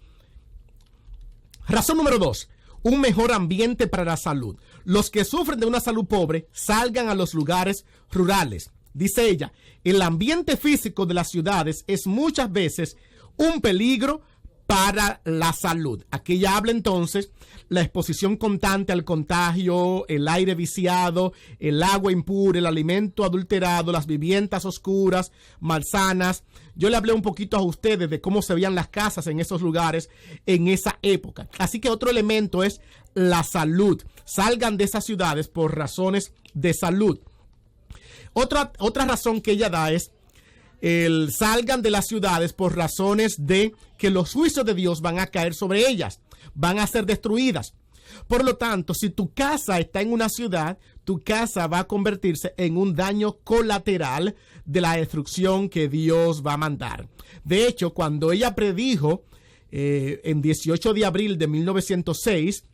Razón número 2. Un mejor ambiente para la salud. Los que sufren de una salud pobre salgan a los lugares rurales. Dice ella: el ambiente físico de las ciudades es muchas veces un peligro para la salud. Aquí ella habla entonces la exposición constante al contagio, el aire viciado, el agua impura, el alimento adulterado, las viviendas oscuras, malsanas. Yo le hablé un poquito a ustedes de cómo se veían las casas en esos lugares en esa época. Así que otro elemento es la salud. Salgan de esas ciudades por razones de salud. Otra razón que ella da es salgan de las ciudades por razones de que los juicios de Dios van a caer sobre ellas, van a ser destruidas. Por lo tanto, si tu casa está en una ciudad, tu casa va a convertirse en un daño colateral de la destrucción que Dios va a mandar. De hecho, cuando ella predijo en 18 de abril de 1906,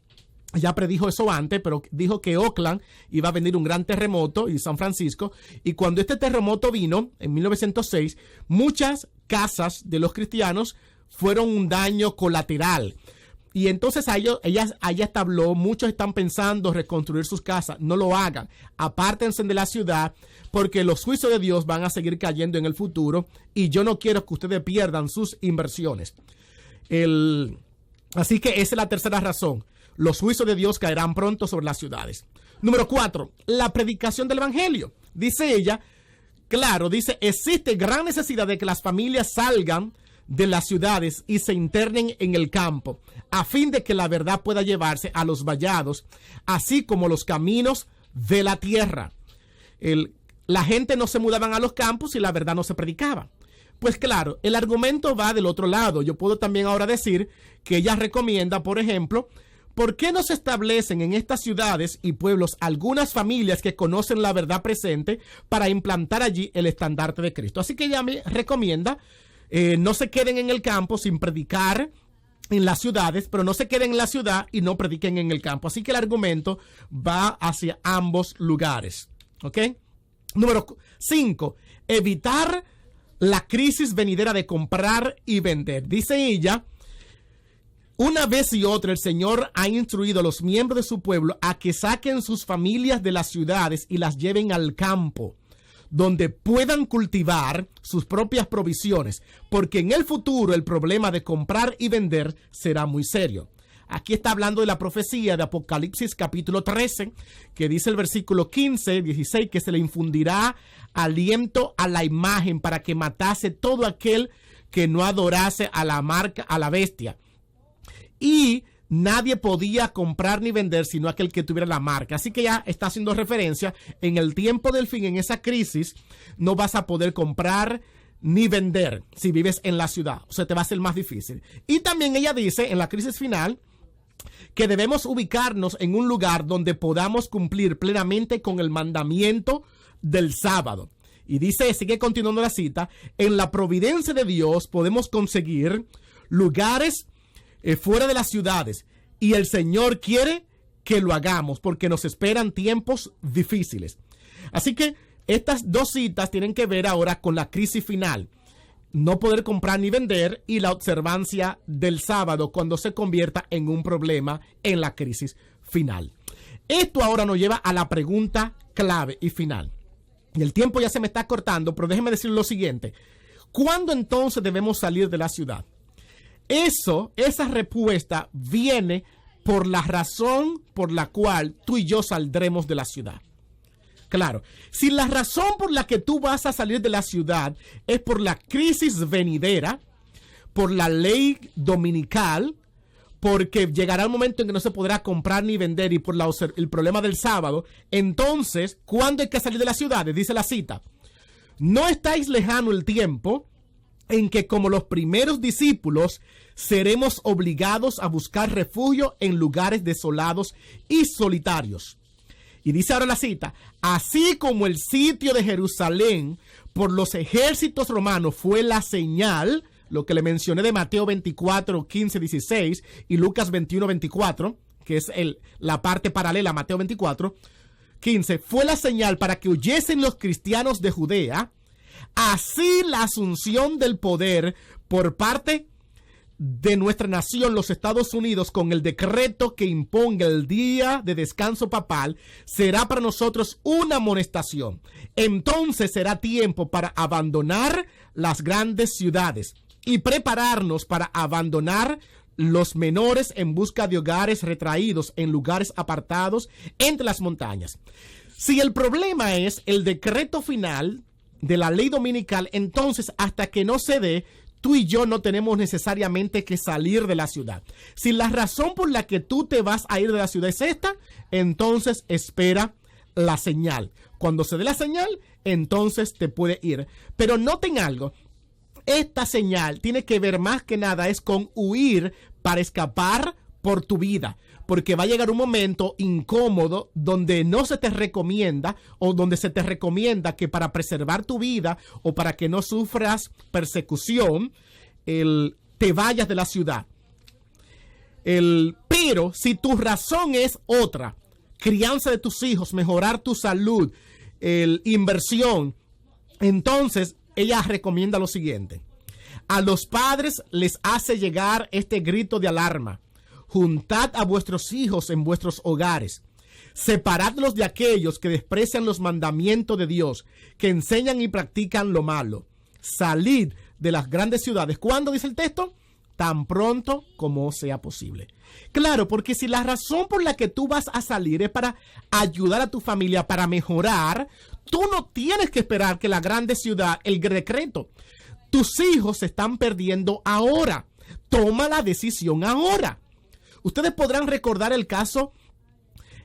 ya predijo eso antes, pero dijo que Oakland iba a venir un gran terremoto y San Francisco. Y cuando este terremoto vino en 1906, muchas casas de los cristianos fueron un daño colateral. Y entonces ella habló, muchos están pensando reconstruir sus casas. No lo hagan. Apártense de la ciudad porque los juicios de Dios van a seguir cayendo en el futuro. Y yo no quiero que ustedes pierdan sus inversiones. Así que esa es la tercera razón. Los juicios de Dios caerán pronto sobre las ciudades. Número 4, la predicación del evangelio. Dice ella, existe gran necesidad de que las familias salgan de las ciudades y se internen en el campo, a fin de que la verdad pueda llevarse a los vallados, así como los caminos de la tierra. La gente no se mudaban a los campos y la verdad no se predicaba. Pues claro, el argumento va del otro lado. Yo puedo también ahora decir que ella recomienda, por ejemplo, ¿por qué no se establecen en estas ciudades y pueblos algunas familias que conocen la verdad presente para implantar allí el estandarte de Cristo? Así que ella me recomienda, no se queden en el campo sin predicar en las ciudades, pero no se queden en la ciudad y no prediquen en el campo. Así que el argumento va hacia ambos lugares. ¿Ok? Número 5, evitar la crisis venidera de comprar y vender. Dice ella: una vez y otra el Señor ha instruido a los miembros de su pueblo a que saquen sus familias de las ciudades y las lleven al campo, donde puedan cultivar sus propias provisiones, porque en el futuro el problema de comprar y vender será muy serio. Aquí está hablando de la profecía de Apocalipsis capítulo 13, que dice el versículo 15, 16, que se le infundirá aliento a la imagen para que matase todo aquel que no adorase a la marca, a la bestia. Y nadie podía comprar ni vender sino aquel que tuviera la marca. Así que ya está haciendo referencia, en el tiempo del fin, en esa crisis, no vas a poder comprar ni vender si vives en la ciudad. O sea, te va a ser más difícil. Y también ella dice, en la crisis final, que debemos ubicarnos en un lugar donde podamos cumplir plenamente con el mandamiento del sábado. Y dice, sigue continuando la cita, en la providencia de Dios podemos conseguir lugares fuera de las ciudades, y el Señor quiere que lo hagamos porque nos esperan tiempos difíciles. Así que estas dos citas tienen que ver ahora con la crisis final: no poder comprar ni vender, y la observancia del sábado cuando se convierta en un problema en la crisis final. Esto ahora nos lleva a la pregunta clave y final. Y el tiempo ya se me está cortando, pero déjeme decir lo siguiente: ¿cuándo entonces debemos salir de la ciudad? Esa respuesta viene por la razón por la cual tú y yo saldremos de la ciudad. Claro, si la razón por la que tú vas a salir de la ciudad es por la crisis venidera, por la ley dominical, porque llegará un momento en que no se podrá comprar ni vender y por el problema del sábado, entonces, ¿cuándo hay que salir de las ciudades? Dice la cita, no estáis lejano el tiempo en que como los primeros discípulos seremos obligados a buscar refugio en lugares desolados y solitarios. Y dice ahora la cita, así como el sitio de Jerusalén por los ejércitos romanos fue la señal, lo que le mencioné de Mateo 24, 15, 16 y Lucas 21, 24, que es la parte paralela a Mateo 24, 15, fue la señal para que huyesen los cristianos de Judea, así la asunción del poder por parte de nuestra nación, los Estados Unidos, con el decreto que imponga el día de descanso papal, será para nosotros una amonestación. Entonces será tiempo para abandonar las grandes ciudades y prepararnos para abandonar los menores en busca de hogares retraídos en lugares apartados entre las montañas. Si el problema es el decreto final de la ley dominical, entonces hasta que no se dé, tú y yo no tenemos necesariamente que salir de la ciudad. Si la razón por la que tú te vas a ir de la ciudad es esta, entonces espera la señal. Cuando se dé la señal, entonces te puede ir. Pero noten algo, esta señal tiene que ver más que nada es con huir para escapar por tu vida. Porque va a llegar un momento incómodo donde no se te recomienda o donde se te recomienda que para preservar tu vida o para que no sufras persecución, te vayas de la ciudad. Pero si tu razón es otra, crianza de tus hijos, mejorar tu salud, inversión, entonces ella recomienda lo siguiente. A los padres les hace llegar este grito de alarma. Juntad a vuestros hijos en vuestros hogares. Separadlos de aquellos que desprecian los mandamientos de Dios, que enseñan y practican lo malo. Salid de las grandes ciudades. ¿Cuándo dice el texto? Tan pronto como sea posible. Claro, porque si la razón por la que tú vas a salir es para ayudar a tu familia, para mejorar, tú no tienes que esperar que la grande ciudad, el decreto. Tus hijos se están perdiendo ahora. Toma la decisión ahora. Ustedes podrán recordar el caso,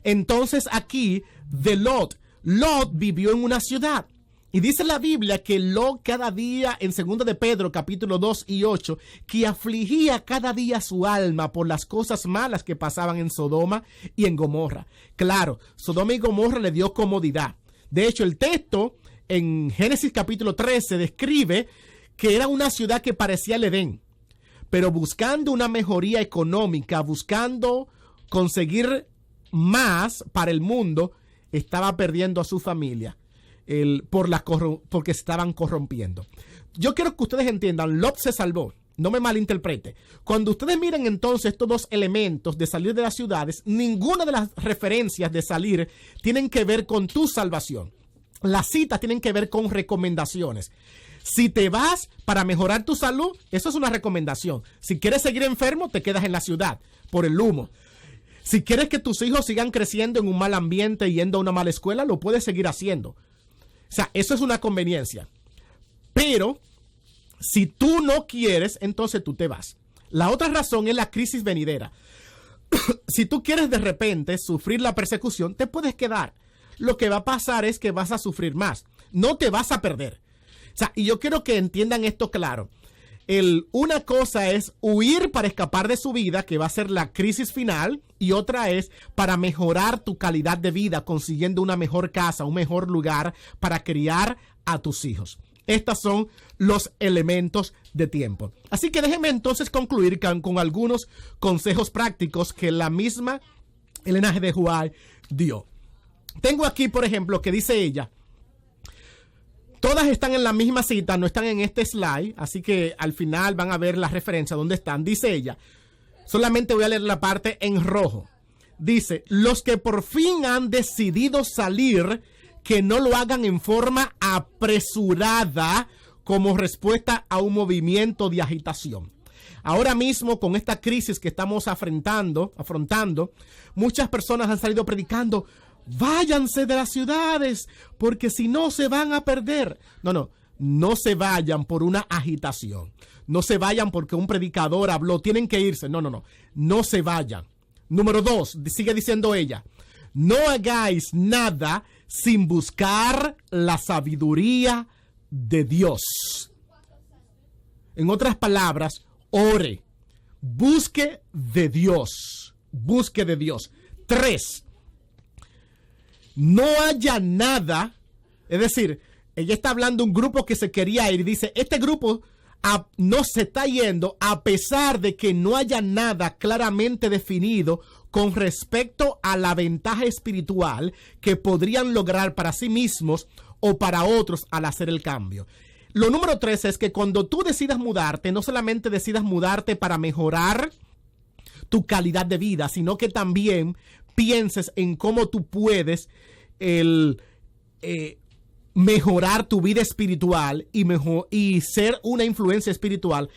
entonces aquí, de Lot. Lot vivió en una ciudad. Y dice la Biblia que Lot cada día, en 2 de Pedro, capítulo 2 y 8, que afligía cada día su alma por las cosas malas que pasaban en Sodoma y en Gomorra. Claro, Sodoma y Gomorra le dio comodidad. De hecho, el texto en Génesis capítulo 13 describe que era una ciudad que parecía el Edén. Pero buscando una mejoría económica, buscando conseguir más para el mundo, estaba perdiendo a su familia porque se estaban corrompiendo. Yo quiero que ustedes entiendan, Lot se salvó, no me malinterprete. Cuando ustedes miren entonces estos dos elementos de salir de las ciudades, ninguna de las referencias de salir tienen que ver con tu salvación. Las citas tienen que ver con recomendaciones. Si te vas para mejorar tu salud, eso es una recomendación. Si quieres seguir enfermo, te quedas en la ciudad por el humo. Si quieres que tus hijos sigan creciendo en un mal ambiente y yendo a una mala escuela, lo puedes seguir haciendo. O sea, eso es una conveniencia. Pero si tú no quieres, entonces tú te vas. La otra razón es la crisis venidera. Si tú quieres de repente sufrir la persecución, te puedes quedar. Lo que va a pasar es que vas a sufrir más. No te vas a perder. O sea, y yo quiero que entiendan esto claro. Una cosa es huir para escapar de su vida, que va a ser la crisis final, y otra es para mejorar tu calidad de vida, consiguiendo una mejor casa, un mejor lugar para criar a tus hijos. Estos son los elementos de tiempo. Así que déjenme entonces concluir con algunos consejos prácticos que la misma Elena G. de White dio. Tengo aquí, por ejemplo, que dice ella, todas están en la misma cita, no están en este slide, así que al final van a ver la referencia donde están. Dice ella, solamente voy a leer la parte en rojo. Dice, los que por fin han decidido salir, que no lo hagan en forma apresurada como respuesta a un movimiento de agitación. Ahora mismo, con esta crisis que estamos afrontando, muchas personas han salido predicando, váyanse de las ciudades, porque si no se van a perder. No se vayan por una agitación. No se vayan porque un predicador habló, tienen que irse. No se vayan. Número 2, sigue diciendo ella, no hagáis nada sin buscar la sabiduría de Dios. En otras palabras, ore, busque de Dios. 3, no haya nada, es decir, ella está hablando de un grupo que se quería ir y dice, este grupo no se está yendo a pesar de que no haya nada claramente definido con respecto a la ventaja espiritual que podrían lograr para sí mismos o para otros al hacer el cambio. Lo número 3 es que cuando tú decidas mudarte, no solamente decidas mudarte para mejorar tu calidad de vida, sino que también pienses en cómo tú puedes mejorar tu vida espiritual y ser una influencia espiritual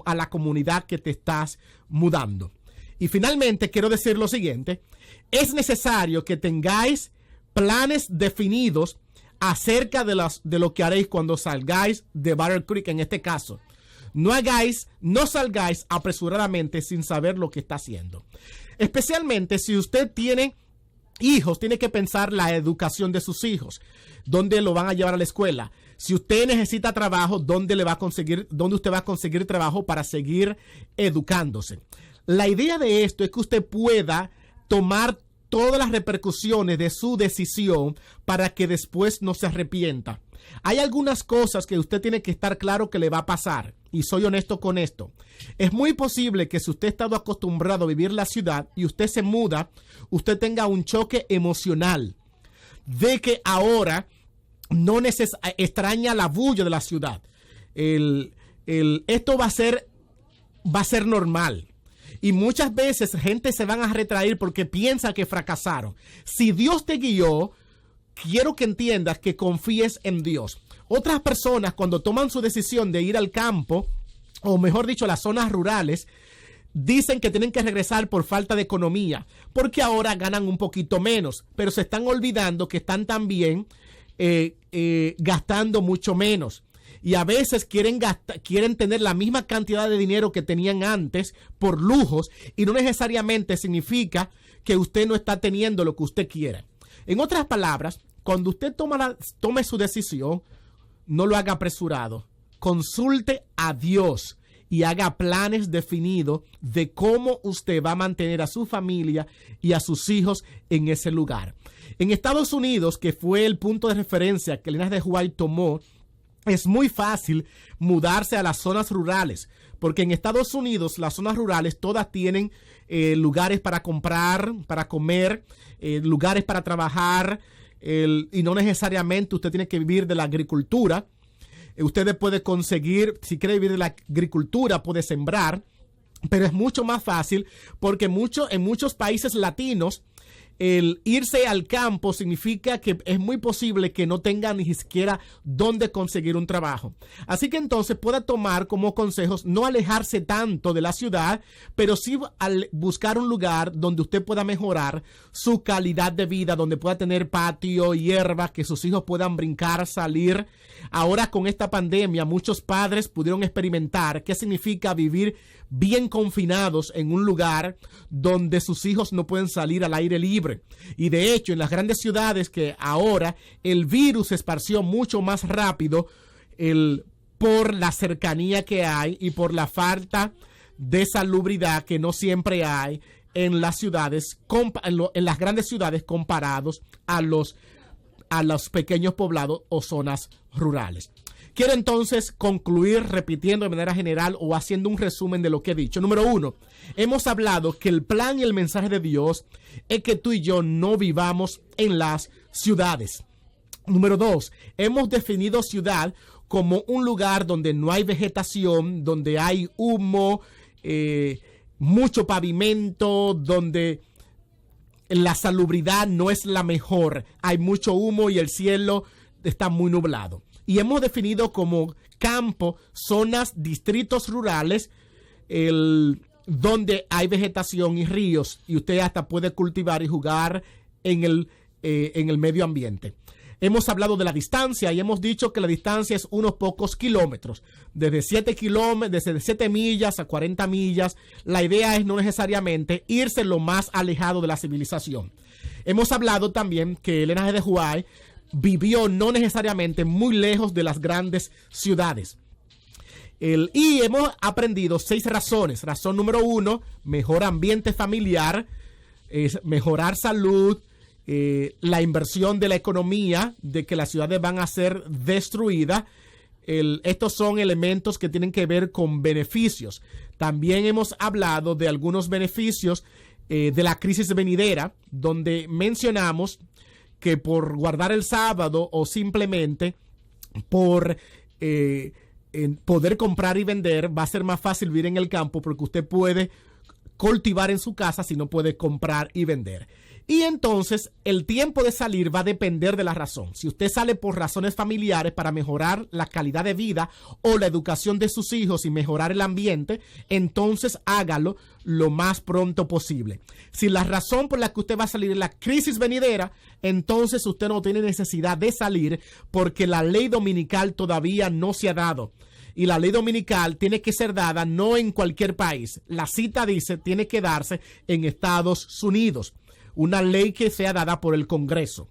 a la comunidad que te estás mudando. Y finalmente quiero decir lo siguiente, es necesario que tengáis planes definidos acerca de lo que haréis cuando salgáis de Battle Creek en este caso. No salgáis apresuradamente sin saber lo que está haciendo. Especialmente si usted tiene hijos, tiene que pensar la educación de sus hijos, dónde lo van a llevar a la escuela. Si usted necesita trabajo, dónde usted va a conseguir trabajo para seguir educándose. La idea de esto es que usted pueda tomar todas las repercusiones de su decisión para que después no se arrepienta. Hay algunas cosas que usted tiene que estar claro que le va a pasar, y soy honesto con esto. Es muy posible que si usted ha estado acostumbrado a vivir en la ciudad y usted se muda, usted tenga un choque emocional de que ahora no extraña la bulla de la ciudad. Esto va a ser normal. Y muchas veces gente se van a retraer porque piensa que fracasaron. Si Dios te guió, quiero que entiendas que confíes en Dios. Otras personas, cuando toman su decisión de ir al campo, o mejor dicho, a las zonas rurales, dicen que tienen que regresar por falta de economía, porque ahora ganan un poquito menos, pero se están olvidando que están también gastando mucho menos. Y a veces quieren tener la misma cantidad de dinero que tenían antes por lujos, y no necesariamente significa que usted no está teniendo lo que usted quiere. En otras palabras, cuando usted tome su decisión, no lo haga apresurado. Consulte a Dios y haga planes definidos de cómo usted va a mantener a su familia y a sus hijos en ese lugar. En Estados Unidos, que fue el punto de referencia que Elena de White tomó, es muy fácil mudarse a las zonas rurales, porque en Estados Unidos las zonas rurales todas tienen lugares para comprar, para comer, lugares para trabajar, y no necesariamente usted tiene que vivir de la agricultura. Usted puede conseguir, si quiere vivir de la agricultura, puede sembrar, pero es mucho más fácil porque en muchos países latinos el irse al campo significa que es muy posible que no tenga ni siquiera dónde conseguir un trabajo. Así que entonces pueda tomar como consejos no alejarse tanto de la ciudad, pero sí buscar un lugar donde usted pueda mejorar su calidad de vida, donde pueda tener patio, hierba, que sus hijos puedan brincar, salir. Ahora con esta pandemia muchos padres pudieron experimentar qué significa vivir bien confinados en un lugar donde sus hijos no pueden salir al aire libre. Y de hecho, en las grandes ciudades que ahora el virus se esparció mucho más rápido por la cercanía que hay y por la falta de salubridad que no siempre hay en las ciudades, en las grandes ciudades comparados a los pequeños poblados o zonas rurales. Quiero entonces concluir repitiendo de manera general o haciendo un resumen de lo que he dicho. Número 1, hemos hablado que el plan y el mensaje de Dios es que tú y yo no vivamos en las ciudades. Número 2, hemos definido ciudad como un lugar donde no hay vegetación, donde hay humo, mucho pavimento, donde la salubridad no es la mejor. Hay mucho humo y el cielo está muy nublado. Y hemos definido como campo, zonas, distritos rurales, donde hay vegetación y ríos, y usted hasta puede cultivar y jugar en en el medio ambiente. Hemos hablado de la distancia y hemos dicho que la distancia es unos pocos kilómetros, desde 7 millas a 40 millas. La idea es no necesariamente irse lo más alejado de la civilización. Hemos hablado también que el linaje de Huai vivió no necesariamente muy lejos de las grandes ciudades. Y hemos aprendido 6 razones. Razón número 1, mejor ambiente familiar, mejorar salud, la inversión de la economía, de que las ciudades van a ser destruidas. Estos son elementos que tienen que ver con beneficios. También hemos hablado de algunos beneficios de la crisis venidera, donde mencionamos que por guardar el sábado o simplemente por poder comprar y vender, va a ser más fácil vivir en el campo porque usted puede cultivar en su casa si no puede comprar y vender. Y entonces el tiempo de salir va a depender de la razón. Si usted sale por razones familiares para mejorar la calidad de vida o la educación de sus hijos y mejorar el ambiente, entonces hágalo lo más pronto posible. Si la razón por la que usted va a salir es la crisis venidera, entonces usted no tiene necesidad de salir porque la ley dominical todavía no se ha dado. Y la ley dominical tiene que ser dada no en cualquier país. La cita dice tiene que darse en Estados Unidos. Una ley que sea dada por el Congreso.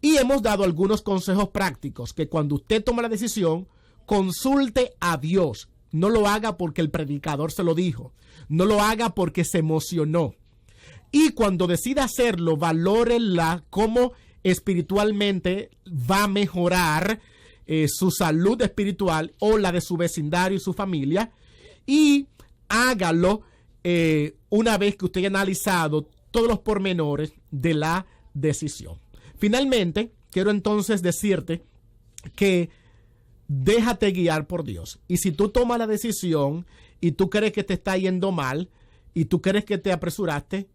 Y hemos dado algunos consejos prácticos que cuando usted toma la decisión, consulte a Dios. No lo haga porque el predicador se lo dijo. No lo haga porque se emocionó. Y cuando decida hacerlo, valórela cómo espiritualmente va a mejorar su salud espiritual o la de su vecindario y su familia. Y hágalo una vez que usted haya analizado todos los pormenores de la decisión. Finalmente, quiero entonces decirte que déjate guiar por Dios. Y si tú tomas la decisión y tú crees que te está yendo mal y tú crees que te apresuraste,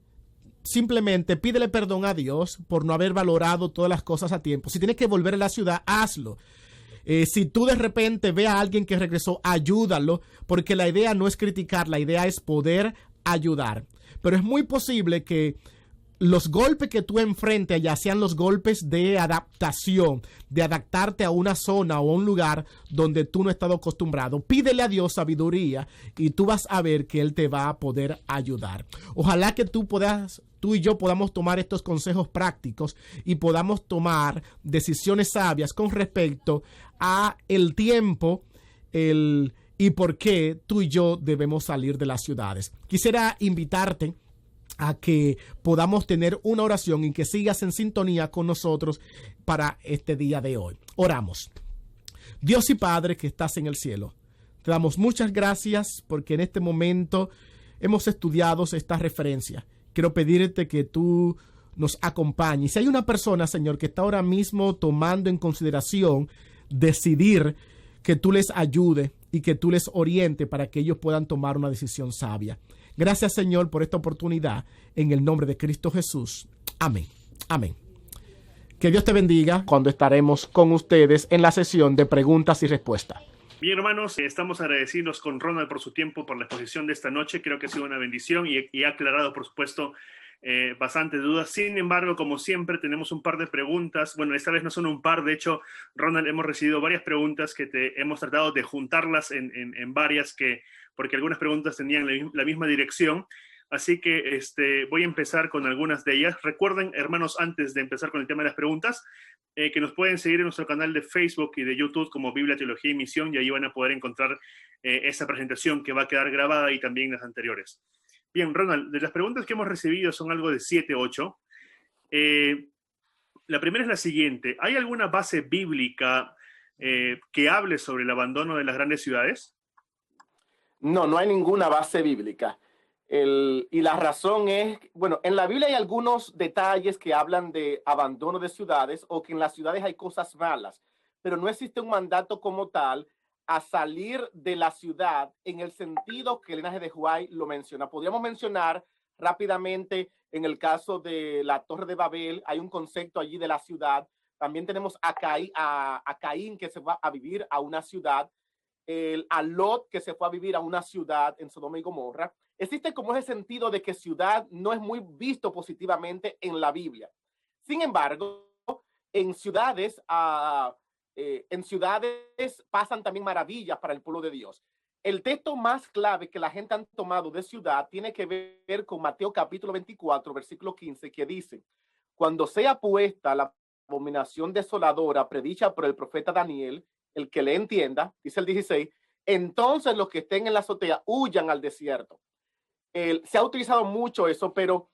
simplemente pídele perdón a Dios por no haber valorado todas las cosas a tiempo. Si tienes que volver a la ciudad, hazlo. Si tú de repente ves a alguien que regresó, ayúdalo, porque la idea no es criticar, la idea es poder ayudar. Pero es muy posible que los golpes que tú enfrentes allá sean los golpes de adaptación, de adaptarte a una zona o a un lugar donde tú no has estado acostumbrado. Pídele a Dios sabiduría y tú vas a ver que Él te va a poder ayudar. Ojalá que tú y yo podamos tomar estos consejos prácticos y podamos tomar decisiones sabias con respecto a el tiempo, y por qué tú y yo debemos salir de las ciudades. Quisiera invitarte a que podamos tener una oración y que sigas en sintonía con nosotros para este día de hoy. Oramos. Dios y Padre que estás en el cielo, te damos muchas gracias porque en este momento hemos estudiado esta referencia. Quiero pedirte que tú nos acompañes. Si hay una persona, Señor, que está ahora mismo tomando en consideración decidir, que tú les ayude y que tú les oriente para que ellos puedan tomar una decisión sabia. Gracias, Señor, por esta oportunidad. En el nombre de Cristo Jesús. Amén. Amén. Que Dios te bendiga cuando estaremos con ustedes en la sesión de preguntas y respuestas. Bien, hermanos, estamos agradecidos con Ronald por su tiempo, por la exposición de esta noche. Creo que ha sido una bendición y ha aclarado, por supuesto, bastantes dudas. Sin embargo, como siempre, tenemos un par de preguntas. Bueno, esta vez no son un par. De hecho, Ronald, hemos recibido varias preguntas que hemos tratado de juntarlas en varias, porque algunas preguntas tenían la misma dirección. Así que voy a empezar con algunas de ellas. Recuerden, hermanos, antes de empezar con el tema de las preguntas, que nos pueden seguir en nuestro canal de Facebook y de YouTube como Biblia, Teología y Misión, y ahí van a poder encontrar esa presentación que va a quedar grabada y también las anteriores. Bien, Ronald, de las preguntas que hemos recibido son algo de 7, 8. La primera es la siguiente. ¿Hay alguna base bíblica que hable sobre el abandono de las grandes ciudades? No, no hay ninguna base bíblica. Y la razón es, bueno, en la Biblia hay algunos detalles que hablan de abandono de ciudades o que en las ciudades hay cosas malas, pero no existe un mandato como tal a salir de la ciudad en el sentido que el linaje de Huai lo menciona. Podríamos mencionar rápidamente en el caso de la Torre de Babel, hay un concepto allí de la ciudad. También tenemos a Caín que se va a vivir a una ciudad, a Lot que se fue a vivir a una ciudad en Sodoma y Gomorra. Existe como ese sentido de que ciudad no es muy visto positivamente en la Biblia. Sin embargo, en ciudades, en ciudades pasan también maravillas para el pueblo de Dios. El texto más clave que la gente han tomado de ciudad tiene que ver con Mateo capítulo 24, versículo 15, que dice: cuando sea puesta la abominación desoladora predicha por el profeta Daniel, el que le entienda, dice el 16, entonces los que estén en la azotea huyan al desierto. Se ha utilizado mucho eso, pero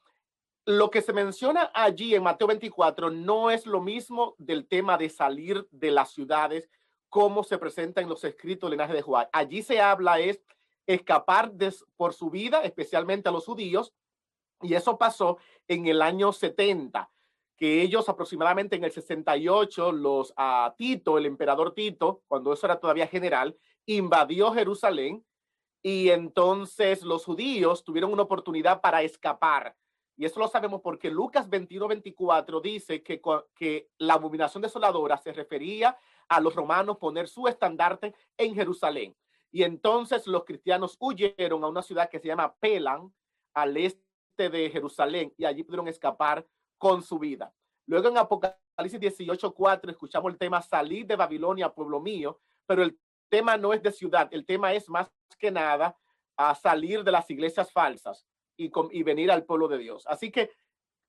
lo que se menciona allí en Mateo 24 no es lo mismo del tema de salir de las ciudades como se presenta en los escritos del linaje de Juan. Allí se habla es escapar por su vida, especialmente a los judíos, y eso pasó en el año 70, que ellos aproximadamente en el 68, Tito, el emperador Tito, cuando eso era todavía general, invadió Jerusalén, y entonces los judíos tuvieron una oportunidad para escapar. Y eso lo sabemos porque Lucas 21-24 dice que la abominación desoladora se refería a los romanos poner su estandarte en Jerusalén. Y entonces los cristianos huyeron a una ciudad que se llama Pelan, al este de Jerusalén, y allí pudieron escapar con su vida. Luego en Apocalipsis 18:4 escuchamos el tema salir de Babilonia, pueblo mío, pero el tema no es de ciudad, el tema es más que nada a salir de las iglesias falsas y venir al pueblo de Dios. Así que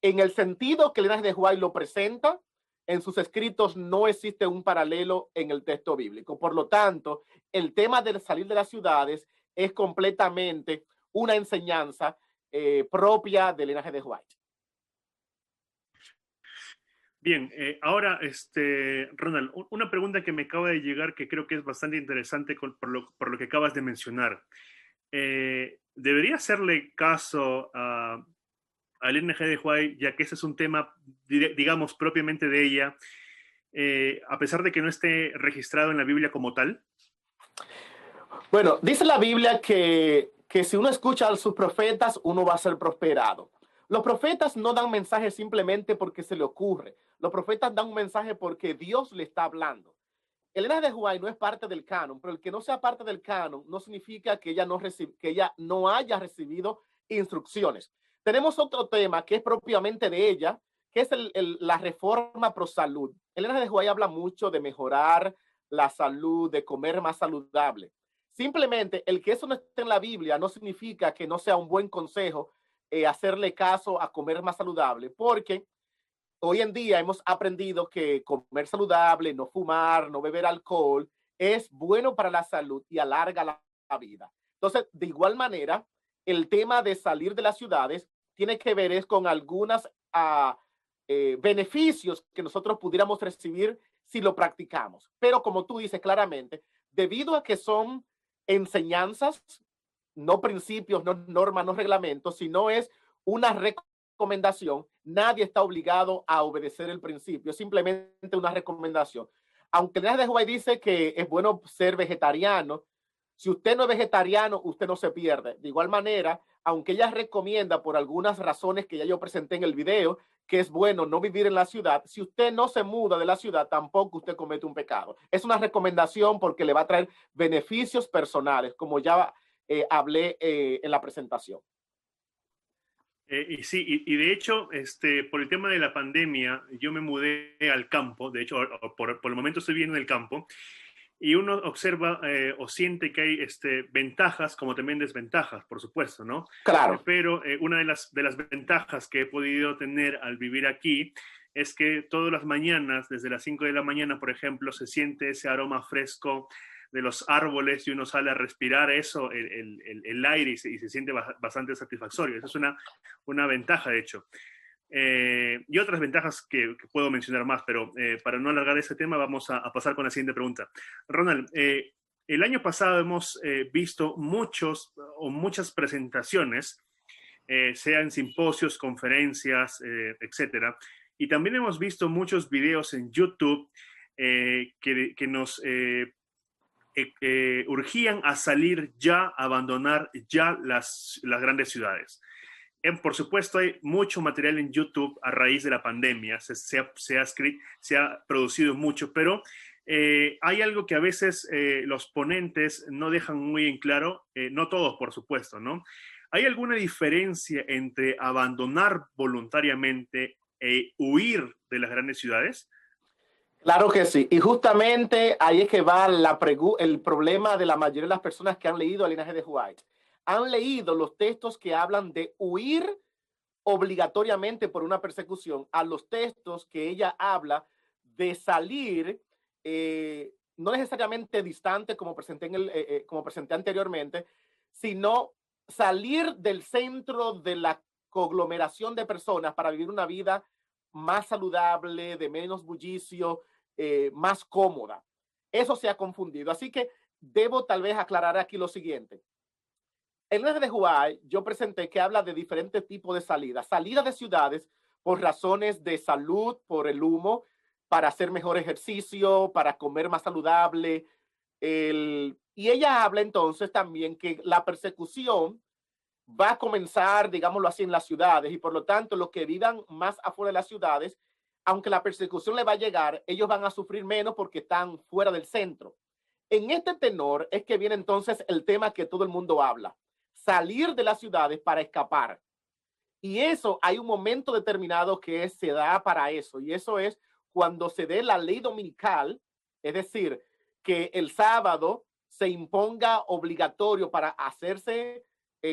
en el sentido que el linaje de Juan lo presenta, en sus escritos no existe un paralelo en el texto bíblico. Por lo tanto, el tema de salir de las ciudades es completamente una enseñanza propia del linaje de Juan. Bien, ahora, Ronald, una pregunta que me acaba de llegar que creo que es bastante interesante por lo que acabas de mencionar. ¿Debería hacerle caso al LNG de Huay, ya que ese es un tema, digamos, propiamente de ella, a pesar de que no esté registrado en la Biblia como tal? Bueno, dice la Biblia que si uno escucha a sus profetas, uno va a ser prosperado. Los profetas no dan mensajes simplemente porque se le ocurre. Los profetas dan un mensaje porque Dios le está hablando. El linaje de Juan no es parte del canon, pero el que no sea parte del canon no significa que ella no haya recibido instrucciones. Tenemos otro tema que es propiamente de ella, que es la reforma pro salud. El linaje de Juan habla mucho de mejorar la salud, de comer más saludable. Simplemente el que eso no esté en la Biblia no significa que no sea un buen consejo hacerle caso a comer más saludable, porque hoy en día hemos aprendido que comer saludable, no fumar, no beber alcohol, es bueno para la salud y alarga la vida. Entonces, de igual manera, el tema de salir de las ciudades tiene que ver con algunos beneficios que nosotros pudiéramos recibir si lo practicamos. Pero como tú dices claramente, debido a que son enseñanzas, no principios, no normas, no reglamentos, sino es una recomendación, nadie está obligado a obedecer el principio, simplemente una recomendación. Aunque el linaje de Juan dice que es bueno ser vegetariano, si usted no es vegetariano, usted no se pierde. De igual manera, aunque ella recomienda por algunas razones que ya yo presenté en el video, que es bueno no vivir en la ciudad, si usted no se muda de la ciudad, tampoco usted comete un pecado. Es una recomendación porque le va a traer beneficios personales, como ya hablé en la presentación. Y sí, y de hecho, por el tema de la pandemia, yo me mudé al campo. De hecho, por el momento estoy viviendo en el campo, y uno observa o siente que hay ventajas como también desventajas, por supuesto, ¿no? Claro. Pero una de las ventajas que he podido tener al vivir aquí es que todas las mañanas, desde las 5 de la mañana, por ejemplo, se siente ese aroma fresco de los árboles y uno sale a respirar eso, el aire, y se siente bastante satisfactorio. Esa es una ventaja, de hecho. Y otras ventajas que puedo mencionar más, pero para no alargar ese tema vamos a pasar con la siguiente pregunta. Ronald, el año pasado hemos visto muchas presentaciones, sean simposios, conferencias, etcétera, y también hemos visto muchos videos en YouTube que nos urgían a salir ya, a abandonar ya las grandes ciudades. Por supuesto, hay mucho material en YouTube a raíz de la pandemia, se ha producido mucho, pero hay algo que a veces los ponentes no dejan muy en claro, no todos, por supuesto, ¿no? ¿Hay alguna diferencia entre abandonar voluntariamente huir de las grandes ciudades? Claro que sí. Y justamente ahí es que va el problema de la mayoría de las personas que han leído el linaje de White. Han leído los textos que hablan de huir obligatoriamente por una persecución a los textos que ella habla de salir, no necesariamente distante como como presenté anteriormente, sino salir del centro de la conglomeración de personas para vivir una vida más saludable, de menos bullicio, más cómoda. Eso se ha confundido. Así que debo tal vez aclarar aquí lo siguiente. En el de Huay, yo presenté que habla de diferentes tipos de salidas. Salidas de ciudades por razones de salud, por el humo, para hacer mejor ejercicio, para comer más saludable. Y ella habla entonces también que la persecución va a comenzar, digámoslo así, en las ciudades y por lo tanto los que vivan más afuera de las ciudades, aunque la persecución le va a llegar, ellos van a sufrir menos porque están fuera del centro. En este tenor es que viene entonces el tema que todo el mundo habla, salir de las ciudades para escapar. Y eso hay un momento determinado que se da para eso, y eso es cuando se dé la ley dominical, es decir, que el sábado se imponga obligatorio para hacerse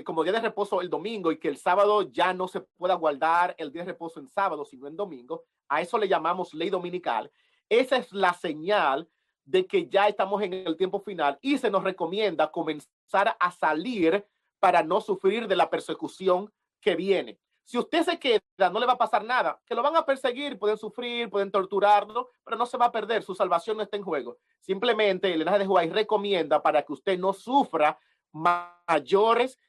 como día de reposo el domingo y que el sábado ya no se pueda guardar el día de reposo en sábado, sino en domingo. A eso le llamamos ley dominical. Esa es la señal de que ya estamos en el tiempo final y se nos recomienda comenzar a salir para no sufrir de la persecución que viene. Si usted se queda, no le va a pasar nada, que lo van a perseguir, pueden sufrir, pueden torturarlo, pero no se va a perder, su salvación no está en juego. Simplemente el linaje de Huay recomienda para que usted no sufra mayores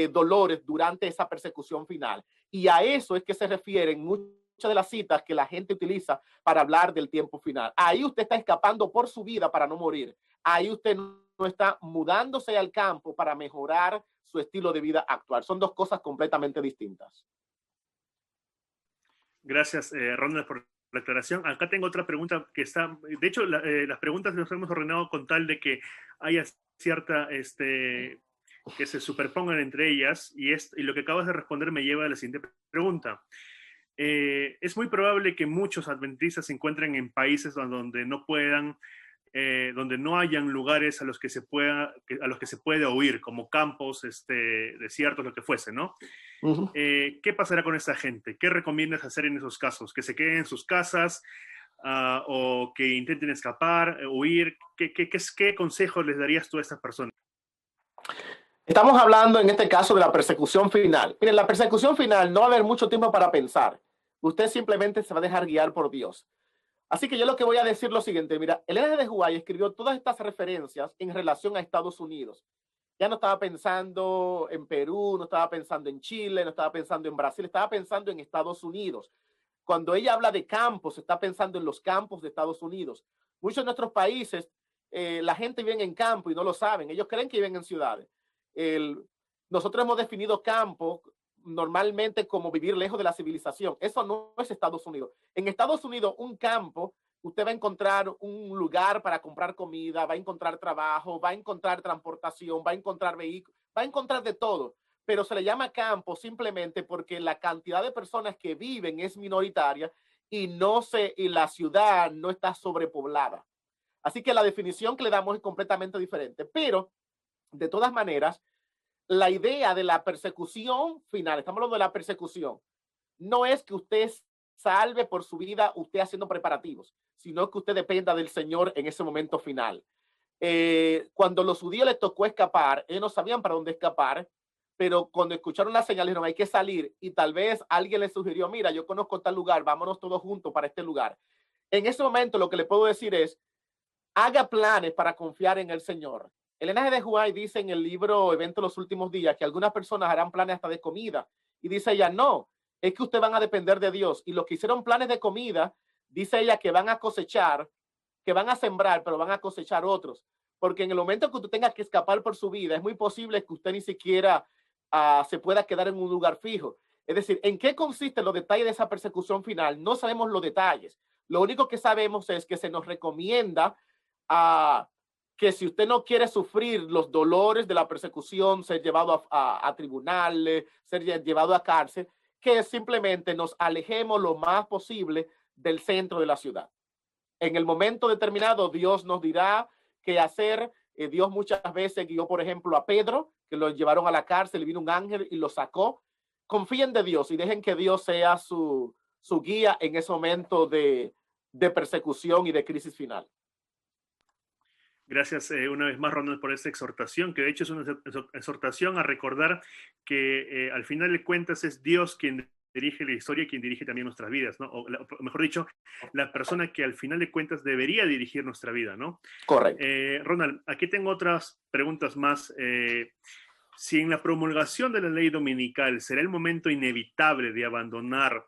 dolores durante esa persecución final. Y a eso es que se refieren muchas de las citas que la gente utiliza para hablar del tiempo final. Ahí usted está escapando por su vida para no morir. Ahí usted no está mudándose al campo para mejorar su estilo de vida actual. Son dos cosas completamente distintas. Gracias, Ronald, por la aclaración. Acá tengo otra pregunta que está, de hecho, las preguntas las hemos ordenado con tal de que haya cierta, que se superpongan entre ellas, y lo que acabas de responder me lleva a la siguiente pregunta. Es muy probable que muchos adventistas se encuentren en países donde no puedan, donde no hayan lugares a los que se puede huir, como campos, desiertos, lo que fuese, ¿no? Uh-huh. ¿Qué pasará con esa gente? ¿Qué recomiendas hacer en esos casos? ¿Que se queden en sus casas o que intenten escapar, huir? ¿Qué consejos les darías tú a estas personas? Estamos hablando en este caso de la persecución final. Miren, la persecución final no va a haber mucho tiempo para pensar. Usted simplemente se va a dejar guiar por Dios. Así que yo lo que voy a decir lo siguiente, mira, el linaje de Huay escribió todas estas referencias en relación a Estados Unidos. Ya no estaba pensando en Perú, no estaba pensando en Chile, no estaba pensando en Brasil, estaba pensando en Estados Unidos. Cuando ella habla de campos, está pensando en los campos de Estados Unidos. Muchos de nuestros países, la gente vive en campo y no lo saben. Ellos creen que viven en ciudades. Nosotros hemos definido campo normalmente como vivir lejos de la civilización. Eso no es Estados Unidos. En Estados Unidos, un campo, usted va a encontrar un lugar para comprar comida, va a encontrar trabajo, va a encontrar transportación, va a encontrar vehículos, va a encontrar de todo. Pero se le llama campo simplemente porque la cantidad de personas que viven es minoritaria y la ciudad no está sobrepoblada. Así que la definición que le damos es completamente diferente. Pero, de todas maneras, la idea de la persecución final, estamos hablando de la persecución, no es que usted salve por su vida usted haciendo preparativos, sino que usted dependa del Señor en ese momento final. Cuando los judíos les tocó escapar, ellos no sabían para dónde escapar, pero cuando escucharon la señal dijeron hay que salir y tal vez alguien les sugirió, mira, yo conozco tal lugar, vámonos todos juntos para este lugar. En ese momento lo que le puedo decir es, haga planes para confiar en el Señor. El linaje de Huay dice en el libro Evento de los Últimos Días que algunas personas harán planes hasta de comida. Y dice ella, no, es que ustedes van a depender de Dios. Y los que hicieron planes de comida, dice ella que van a cosechar, que van a sembrar, pero van a cosechar otros. Porque en el momento que usted tenga que escapar por su vida, es muy posible que usted ni siquiera se pueda quedar en un lugar fijo. Es decir, ¿en qué consisten los detalles de esa persecución final? No sabemos los detalles. Lo único que sabemos es que se nos recomienda que si usted no quiere sufrir los dolores de la persecución, ser llevado a tribunales, ser llevado a cárcel, que simplemente nos alejemos lo más posible del centro de la ciudad. En el momento determinado, Dios nos dirá qué hacer. Dios muchas veces guió, por ejemplo, a Pedro, que lo llevaron a la cárcel y vino un ángel y lo sacó. Confíen de Dios y dejen que Dios sea su guía en ese momento de persecución y de crisis final. Gracias una vez más, Ronald, por esta exhortación, que de hecho es una exhortación a recordar que al final de cuentas es Dios quien dirige la historia y quien dirige también nuestras vidas, ¿no? O mejor dicho, la persona que al final de cuentas debería dirigir nuestra vida, ¿no? Correcto. Ronald, aquí tengo otras preguntas más. Si en la promulgación de la ley dominical será el momento inevitable de abandonar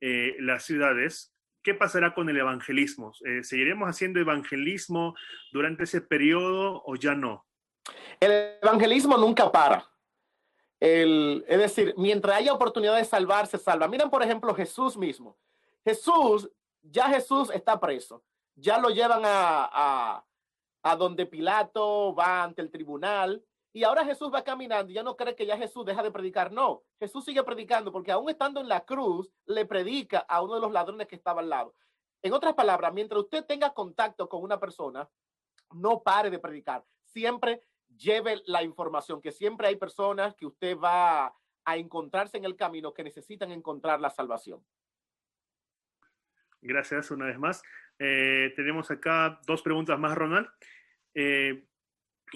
las ciudades, ¿qué pasará con el evangelismo? ¿Seguiremos haciendo evangelismo durante ese periodo o ya no? El evangelismo nunca para. Es decir, mientras haya oportunidad de salvar, se salva. Miren, por ejemplo, Jesús mismo. Jesús está preso. Ya lo llevan a donde Pilato, va ante el tribunal. Y ahora Jesús va caminando y ya no cree que ya Jesús deja de predicar. No, Jesús sigue predicando porque aún estando en la cruz, le predica a uno de los ladrones que estaba al lado. En otras palabras, mientras usted tenga contacto con una persona, no pare de predicar. Siempre lleve la información, que siempre hay personas que usted va a encontrarse en el camino que necesitan encontrar la salvación. Gracias una vez más. Tenemos acá dos preguntas más, Ronald.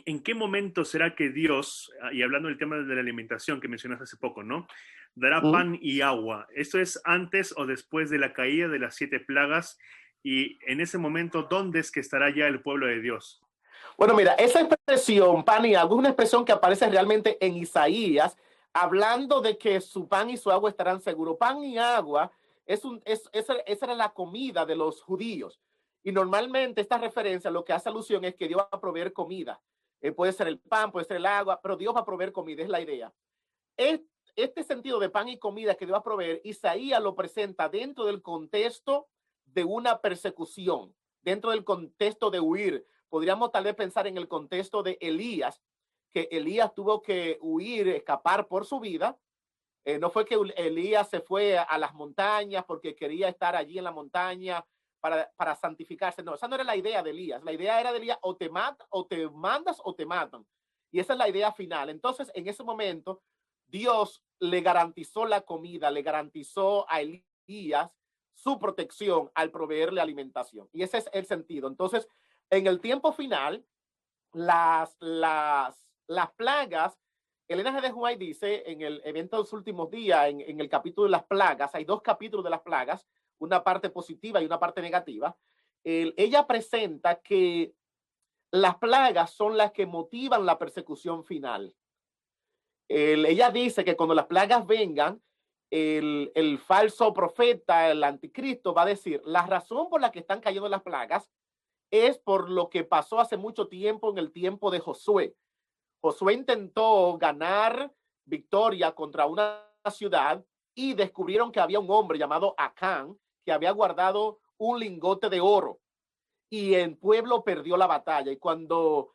¿En qué momento será que Dios, y hablando del tema de la alimentación que mencionaste hace poco, ¿no? Dará pan y agua? ¿Esto es antes o después de la caída de las 7 plagas? Y en ese momento, ¿dónde es que estará ya el pueblo de Dios? Bueno, mira, esa expresión, pan y agua, es una expresión que aparece realmente en Isaías, hablando de que su pan y su agua estarán seguros. Pan y agua, esa era la comida de los judíos. Y normalmente esta referencia lo que hace alusión es que Dios va a proveer comida. Puede ser el pan, puede ser el agua, pero Dios va a proveer comida, es la idea. Este sentido de pan y comida que Dios va a proveer, Isaías lo presenta dentro del contexto de una persecución, dentro del contexto de huir. Podríamos tal vez pensar en el contexto de Elías, que Elías tuvo que huir, escapar por su vida. No fue que Elías se fue a las montañas porque quería estar allí en la montaña para santificarse. No, esa no era la idea de Elías. La idea era de Elías, o te mandas o te matan. Y esa es la idea final. Entonces, en ese momento, Dios le garantizó la comida, le garantizó a Elías su protección al proveerle alimentación. Y ese es el sentido. Entonces, en el tiempo final, las plagas, Elena G. de White dice en el evento de los últimos días, en el capítulo de las plagas, hay 2 capítulos de las plagas, una parte positiva y una parte negativa. Ella presenta que las plagas son las que motivan la persecución final. Ella dice que cuando las plagas vengan, el falso profeta, el anticristo, va a decir, la razón por la que están cayendo las plagas es por lo que pasó hace mucho tiempo en el tiempo de Josué. Josué intentó ganar victoria contra una ciudad y descubrieron que había un hombre llamado Acán que había guardado un lingote de oro y el pueblo perdió la batalla. Y cuando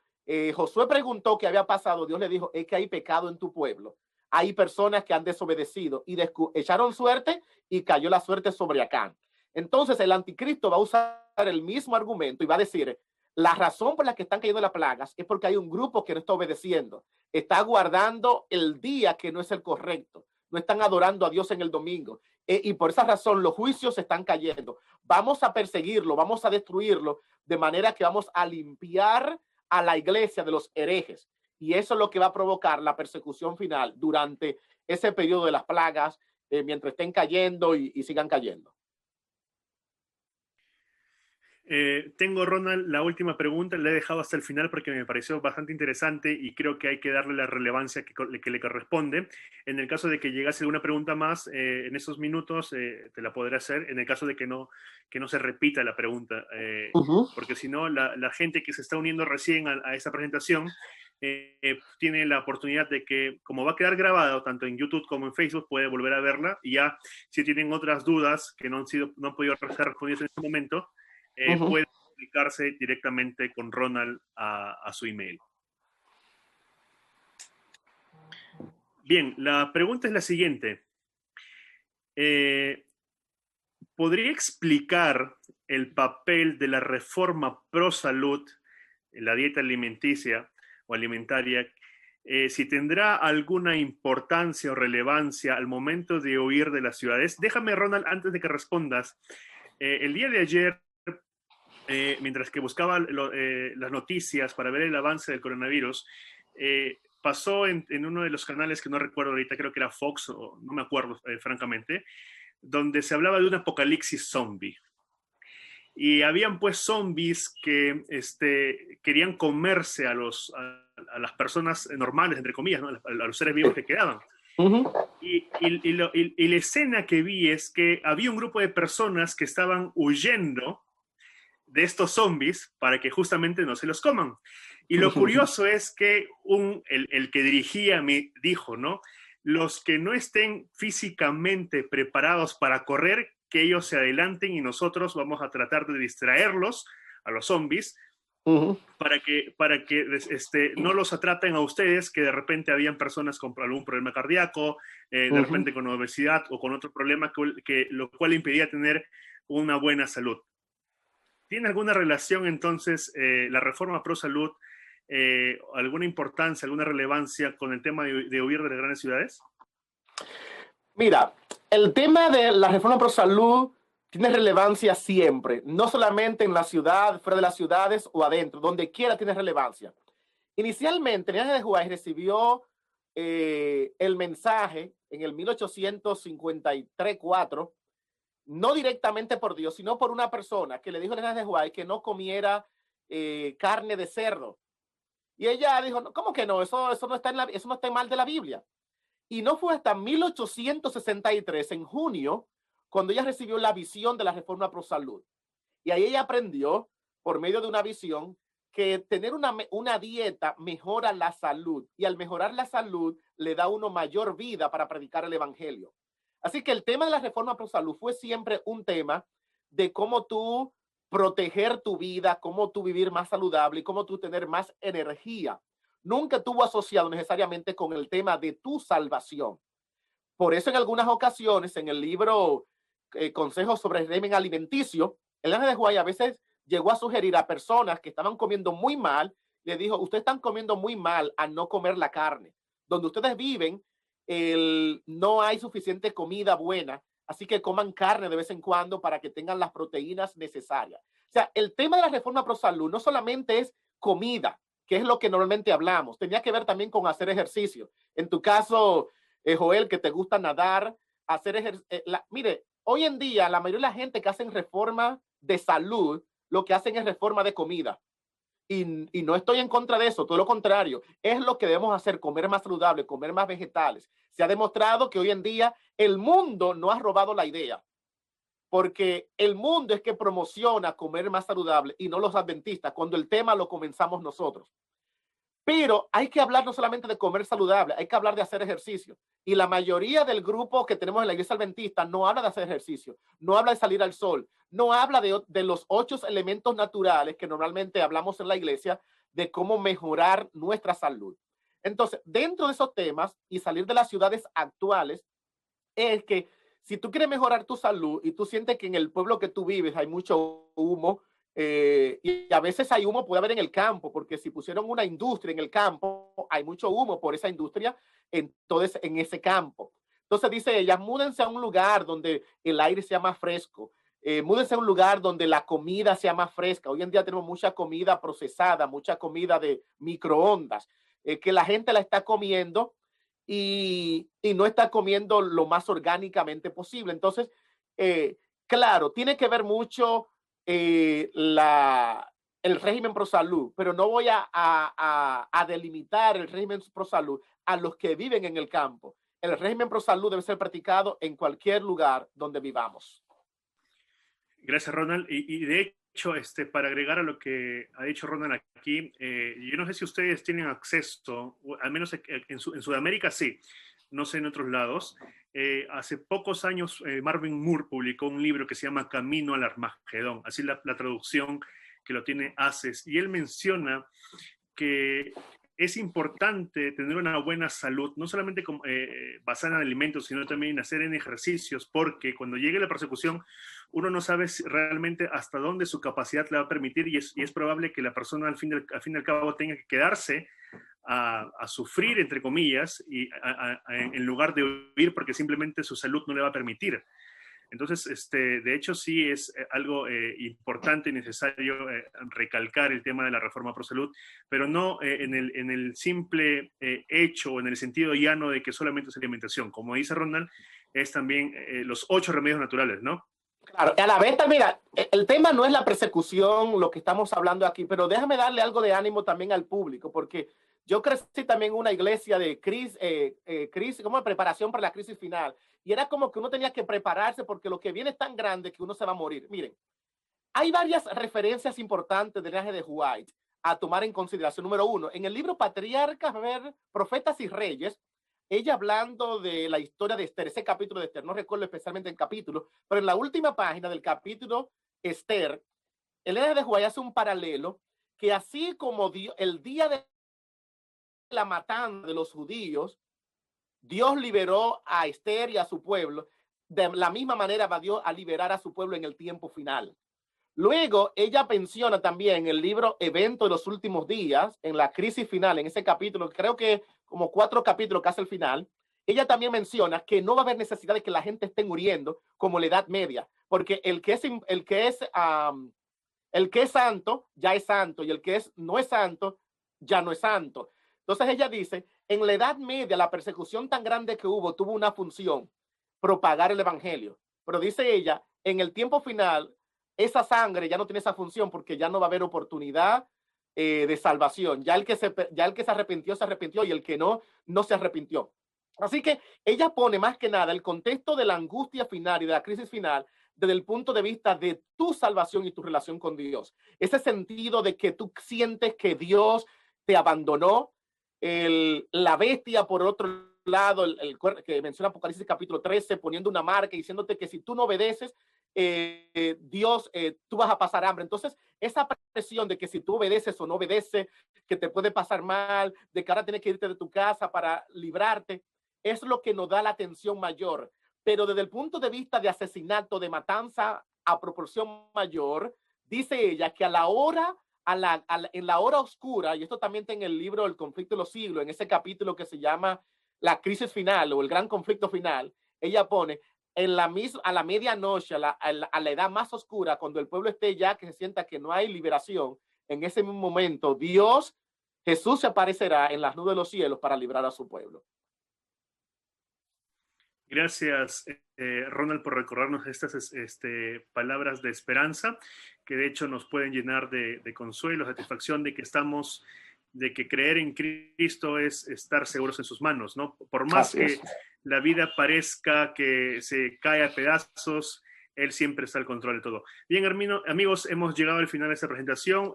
Josué preguntó qué había pasado, Dios le dijo, es que hay pecado en tu pueblo. Hay personas que han desobedecido y echaron suerte y cayó la suerte sobre Acán. Entonces el anticristo va a usar el mismo argumento y va a decir, la razón por la que están cayendo las plagas es porque hay un grupo que no está obedeciendo, está guardando el día que no es el correcto, no están adorando a Dios en el domingo. Y por esa razón los juicios están cayendo. Vamos a perseguirlo, vamos a destruirlo, de manera que vamos a limpiar a la iglesia de los herejes. Y eso es lo que va a provocar la persecución final durante ese periodo de las plagas, mientras estén cayendo y sigan cayendo. Tengo, Ronald, la última pregunta, la he dejado hasta el final porque me pareció bastante interesante y creo que hay que darle la relevancia que le corresponde. En el caso de que llegase alguna pregunta más, en esos minutos te la podré hacer, en el caso de que no se repita la pregunta, porque si no, la gente que se está uniendo recién a esta presentación tiene la oportunidad de que, como va a quedar grabado tanto en YouTube como en Facebook, puede volver a verla y ya si tienen otras dudas que no han podido ser respondidas en este momento, puede comunicarse directamente con Ronald a su email. Bien, la pregunta es la siguiente. Eh, ¿Podría explicar el papel de la reforma pro salud en la dieta alimenticia o alimentaria? Si tendrá alguna importancia o relevancia al momento de huir de las ciudades. Déjame, Ronald, antes de que respondas. El día de ayer, mientras que buscaba las noticias para ver el avance del coronavirus, pasó en uno de los canales que no recuerdo ahorita, creo que era Fox, o no me acuerdo francamente, donde se hablaba de un apocalipsis zombie. Y habían pues zombies que querían comerse a las personas normales, entre comillas, ¿no? A los seres vivos que quedaban. Uh-huh. Y la escena que vi es que había un grupo de personas que estaban huyendo de estos zombies para que justamente no se los coman. Y lo curioso es que el que dirigía me dijo, ¿no? Los que no estén físicamente preparados para correr, que ellos se adelanten y nosotros vamos a tratar de distraerlos a los zombies para que no los atrapen a ustedes, que de repente habían personas con algún problema cardíaco, de repente con obesidad o con otro problema, lo cual impedía tener una buena salud. ¿Tiene alguna relación entonces la reforma pro salud, alguna importancia, alguna relevancia con el tema de huir de las grandes ciudades? Mira, el tema de la reforma pro salud tiene relevancia siempre, no solamente en la ciudad, fuera de las ciudades o adentro, donde quiera tiene relevancia. Inicialmente, Hernández de Juárez recibió el mensaje en el 1853-4, no directamente por Dios, sino por una persona que le dijo a Hernández de Juárez que no comiera carne de cerdo. Y ella dijo, ¿cómo que no? Eso no está eso no está mal de la Biblia. Y no fue hasta 1863, en junio, cuando ella recibió la visión de la reforma pro salud. Y ahí ella aprendió, por medio de una visión, que tener una dieta mejora la salud. Y al mejorar la salud, le da a uno mayor vida para predicar el evangelio. Así que el tema de la reforma pro salud fue siempre un tema de cómo tú proteger tu vida, cómo tú vivir más saludable y cómo tú tener más energía. Nunca estuvo asociado necesariamente con el tema de tu salvación. Por eso en algunas ocasiones en el libro Consejos sobre el régimen alimenticio, Hernández de Juárez a veces llegó a sugerir a personas que estaban comiendo muy mal, le dijo, ustedes están comiendo muy mal a no comer la carne. Donde ustedes viven, no hay suficiente comida buena, así que coman carne de vez en cuando para que tengan las proteínas necesarias. O sea, el tema de la reforma pro salud no solamente es comida, que es lo que normalmente hablamos. Tenía que ver también con hacer ejercicio. En tu caso, Joel, que te gusta nadar, hacer ejercicio. Mire, hoy en día la mayoría de la gente que hacen reforma de salud, lo que hacen es reforma de comida. Y no estoy en contra de eso, todo lo contrario. Es lo que debemos hacer, comer más saludable, comer más vegetales. Se ha demostrado que hoy en día el mundo no ha robado la idea. Porque el mundo es que promociona comer más saludable y no los adventistas, cuando el tema lo comenzamos nosotros. Pero hay que hablar no solamente de comer saludable, hay que hablar de hacer ejercicio. Y la mayoría del grupo que tenemos en la iglesia adventista no habla de hacer ejercicio, no habla de salir al sol, no habla de los 8 elementos naturales que normalmente hablamos en la iglesia, de cómo mejorar nuestra salud. Entonces, dentro de esos temas y salir de las ciudades actuales, es que si tú quieres mejorar tu salud y tú sientes que en el pueblo que tú vives hay mucho humo, y a veces hay humo, puede haber en el campo, porque si pusieron una industria en el campo, hay mucho humo por esa industria entonces, en ese campo. Entonces dice ella, múdense a un lugar donde el aire sea más fresco, múdense a un lugar donde la comida sea más fresca. Hoy en día tenemos mucha comida procesada, mucha comida de microondas, que la gente la está comiendo y no está comiendo lo más orgánicamente posible. Entonces, claro, tiene que ver mucho el régimen pro salud, pero no voy a delimitar el régimen pro salud a los que viven en el campo. El régimen pro salud debe ser practicado en cualquier lugar donde vivamos. Gracias, Ronald. Y de hecho, para agregar a lo que ha dicho Ronald aquí, yo no sé si ustedes tienen acceso, al menos en Sudamérica sí, no sé en otros lados. Hace pocos años Marvin Moore publicó un libro que se llama Camino al Armagedón, así la traducción que lo tiene ACES, y él menciona que es importante tener una buena salud, no solamente basada en alimentos, sino también en hacer en ejercicios, porque cuando llegue la persecución, uno no sabe realmente hasta dónde su capacidad le va a permitir y es probable que la persona al fin y al cabo tenga que quedarse a sufrir, entre comillas, en lugar de huir porque simplemente su salud no le va a permitir. Entonces, de hecho, sí es algo importante y necesario recalcar el tema de la reforma pro salud, pero no en el simple hecho o en el sentido llano de que solamente es alimentación. Como dice Ronald, es también los 8 remedios naturales, ¿no? Claro, a la vez, mira, el tema no es la persecución, lo que estamos hablando aquí, pero déjame darle algo de ánimo también al público, porque yo crecí también en una iglesia de crisis, como de preparación para la crisis final, y era como que uno tenía que prepararse porque lo que viene es tan grande que uno se va a morir. Miren, hay varias referencias importantes del linaje de White a tomar en consideración. Número uno, en el libro Patriarcas, Profetas y Reyes, ella hablando de la historia de Esther, ese capítulo de Esther, no recuerdo especialmente el capítulo, pero en la última página del capítulo Esther, el linaje de White hace un paralelo que así como el día de la matanza de los judíos, Dios liberó a Esther y a su pueblo, de la misma manera va Dios a liberar a su pueblo en el tiempo final. Luego, ella menciona también en el libro Evento de los Últimos Días, en la crisis final, en ese capítulo, creo que como 4 capítulos casi al final, ella también menciona que no va a haber necesidad de que la gente esté muriendo como la Edad Media, porque el que es santo ya es santo y el que no es santo ya no es santo. Entonces ella dice, en la Edad Media la persecución tan grande que hubo tuvo una función, propagar el evangelio. Pero dice ella, en el tiempo final, esa sangre ya no tiene esa función porque ya no va a haber oportunidad de salvación. Ya el que se arrepintió y el que no se arrepintió. Así que ella pone más que nada el contexto de la angustia final y de la crisis final desde el punto de vista de tu salvación y tu relación con Dios. Ese sentido de que tú sientes que Dios te abandonó, la bestia por otro lado, que menciona Apocalipsis capítulo 13, poniendo una marca y diciéndote que si tú no obedeces, Dios, tú vas a pasar hambre. Entonces, esa presión de que si tú obedeces o no obedeces, que te puede pasar mal, de que ahora tienes que irte de tu casa para librarte, es lo que nos da la atención mayor. Pero desde el punto de vista de asesinato, de matanza a proporción mayor, dice ella que en la hora oscura, y esto también está en el libro El conflicto de los siglos, en ese capítulo que se llama La crisis final o el gran conflicto final, ella pone a la medianoche, a la edad más oscura, cuando el pueblo esté ya que se sienta que no hay liberación, en ese mismo momento Jesús se aparecerá en las nubes de los cielos para librar a su pueblo. Gracias, Ronald, por recordarnos estas palabras de esperanza, que de hecho nos pueden llenar de consuelo, satisfacción de que creer en Cristo es estar seguros en sus manos, ¿no? Por más que la vida parezca que se cae a pedazos, Él siempre está al control de todo. Bien, amigos, hemos llegado al final de esta presentación.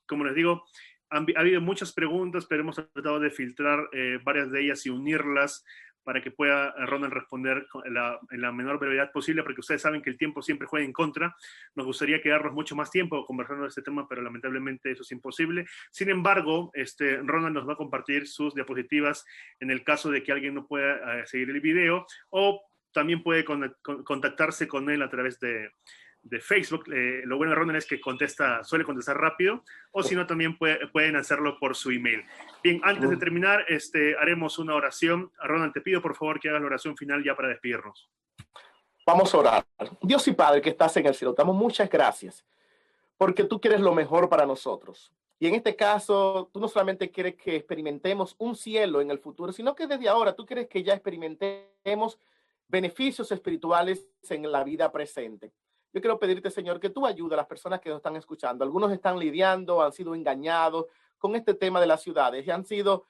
Como les digo, ha habido muchas preguntas, pero hemos tratado de filtrar varias de ellas y unirlas para que pueda Ronald responder en la menor brevedad posible, porque ustedes saben que el tiempo siempre juega en contra. Nos gustaría quedarnos mucho más tiempo conversando de este tema, pero lamentablemente eso es imposible. Sin embargo, Ronald nos va a compartir sus diapositivas en el caso de que alguien no pueda seguir el video, o también puede contactarse con él a través de Facebook. Lo bueno de Ronald es que suele contestar rápido, o si no también pueden hacerlo por su email. Bien, antes de terminar, haremos una oración. Ronald, te pido por favor que hagas la oración final ya para despedirnos. Vamos a orar. Dios y Padre que estás en el cielo, te damos muchas gracias porque tú quieres lo mejor para nosotros. Y en este caso, tú no solamente quieres que experimentemos un cielo en el futuro, sino que desde ahora tú quieres que ya experimentemos beneficios espirituales en la vida presente. Yo quiero pedirte, Señor, que tú ayudes a las personas que nos están escuchando. Algunos están lidiando, han sido engañados con este tema de las ciudades y han sido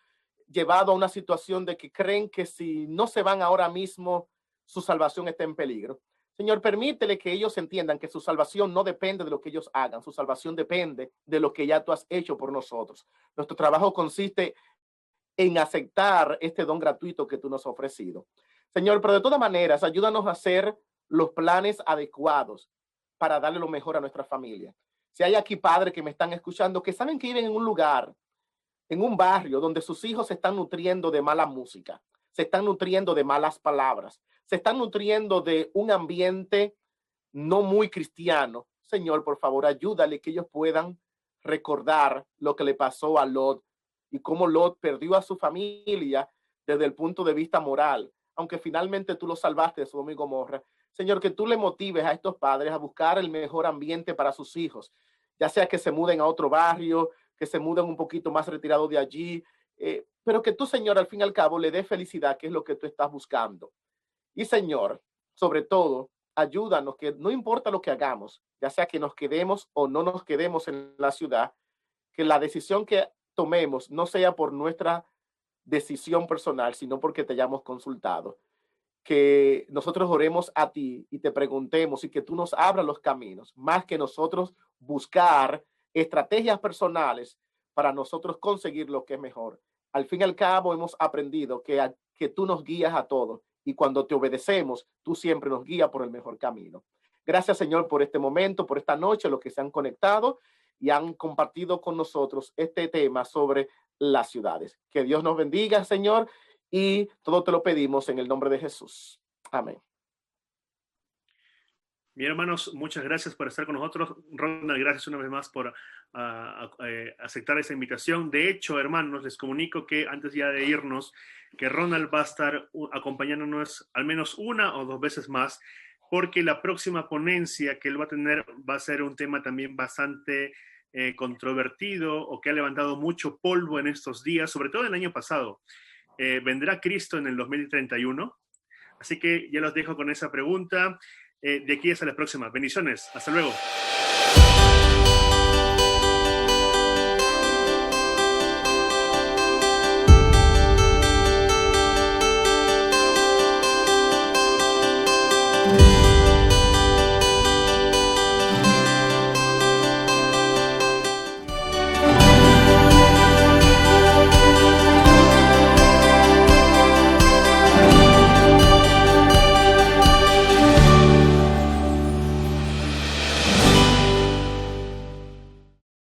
llevados a una situación de que creen que si no se van ahora mismo, su salvación está en peligro. Señor, permítele que ellos entiendan que su salvación no depende de lo que ellos hagan. Su salvación depende de lo que ya tú has hecho por nosotros. Nuestro trabajo consiste en aceptar este don gratuito que tú nos has ofrecido. Señor, pero de todas maneras, ayúdanos a hacer los planes adecuados para darle lo mejor a nuestra familia. Si hay aquí padres que me están escuchando, que saben que viven en un lugar en un barrio donde sus hijos se están nutriendo de mala música, se están nutriendo de malas palabras, se están nutriendo de un ambiente no muy cristiano. Señor, por favor, ayúdale que ellos puedan recordar lo que le pasó a Lot y cómo Lot perdió a su familia desde el punto de vista moral, aunque finalmente tú lo salvaste de Sodoma y Gomorra. Señor, que tú le motives a estos padres a buscar el mejor ambiente para sus hijos, ya sea que se muden a otro barrio, que se muden un poquito más retirado de allí, pero que tú, Señor, al fin y al cabo le dé felicidad, que es lo que tú estás buscando. Y, Señor, sobre todo, ayúdanos, que no importa lo que hagamos, ya sea que nos quedemos o no nos quedemos en la ciudad, que la decisión que tomemos no sea por nuestra decisión personal, sino porque te hayamos consultado. Que nosotros oremos a ti y te preguntemos y que tú nos abras los caminos, más que nosotros buscar estrategias personales para nosotros conseguir lo que es mejor. Al fin y al cabo hemos aprendido que tú nos guías a todos y cuando te obedecemos, tú siempre nos guías por el mejor camino. Gracias, Señor, por este momento, por esta noche, los que se han conectado y han compartido con nosotros este tema sobre las ciudades. Que Dios nos bendiga, Señor, y todo te lo pedimos en el nombre de Jesús. Amén. Bien, hermanos, muchas gracias por estar con nosotros. Ronald, gracias una vez más por aceptar esa invitación. De hecho, hermanos, les comunico que antes ya de irnos, que Ronald va a estar acompañándonos al menos una o dos veces más, porque la próxima ponencia que él va a tener va a ser un tema también bastante controvertido o que ha levantado mucho polvo en estos días, sobre todo el año pasado. ¿Vendrá Cristo en el 2031? Así que ya los dejo con esa pregunta. De aquí hasta la próxima. Bendiciones. Hasta luego.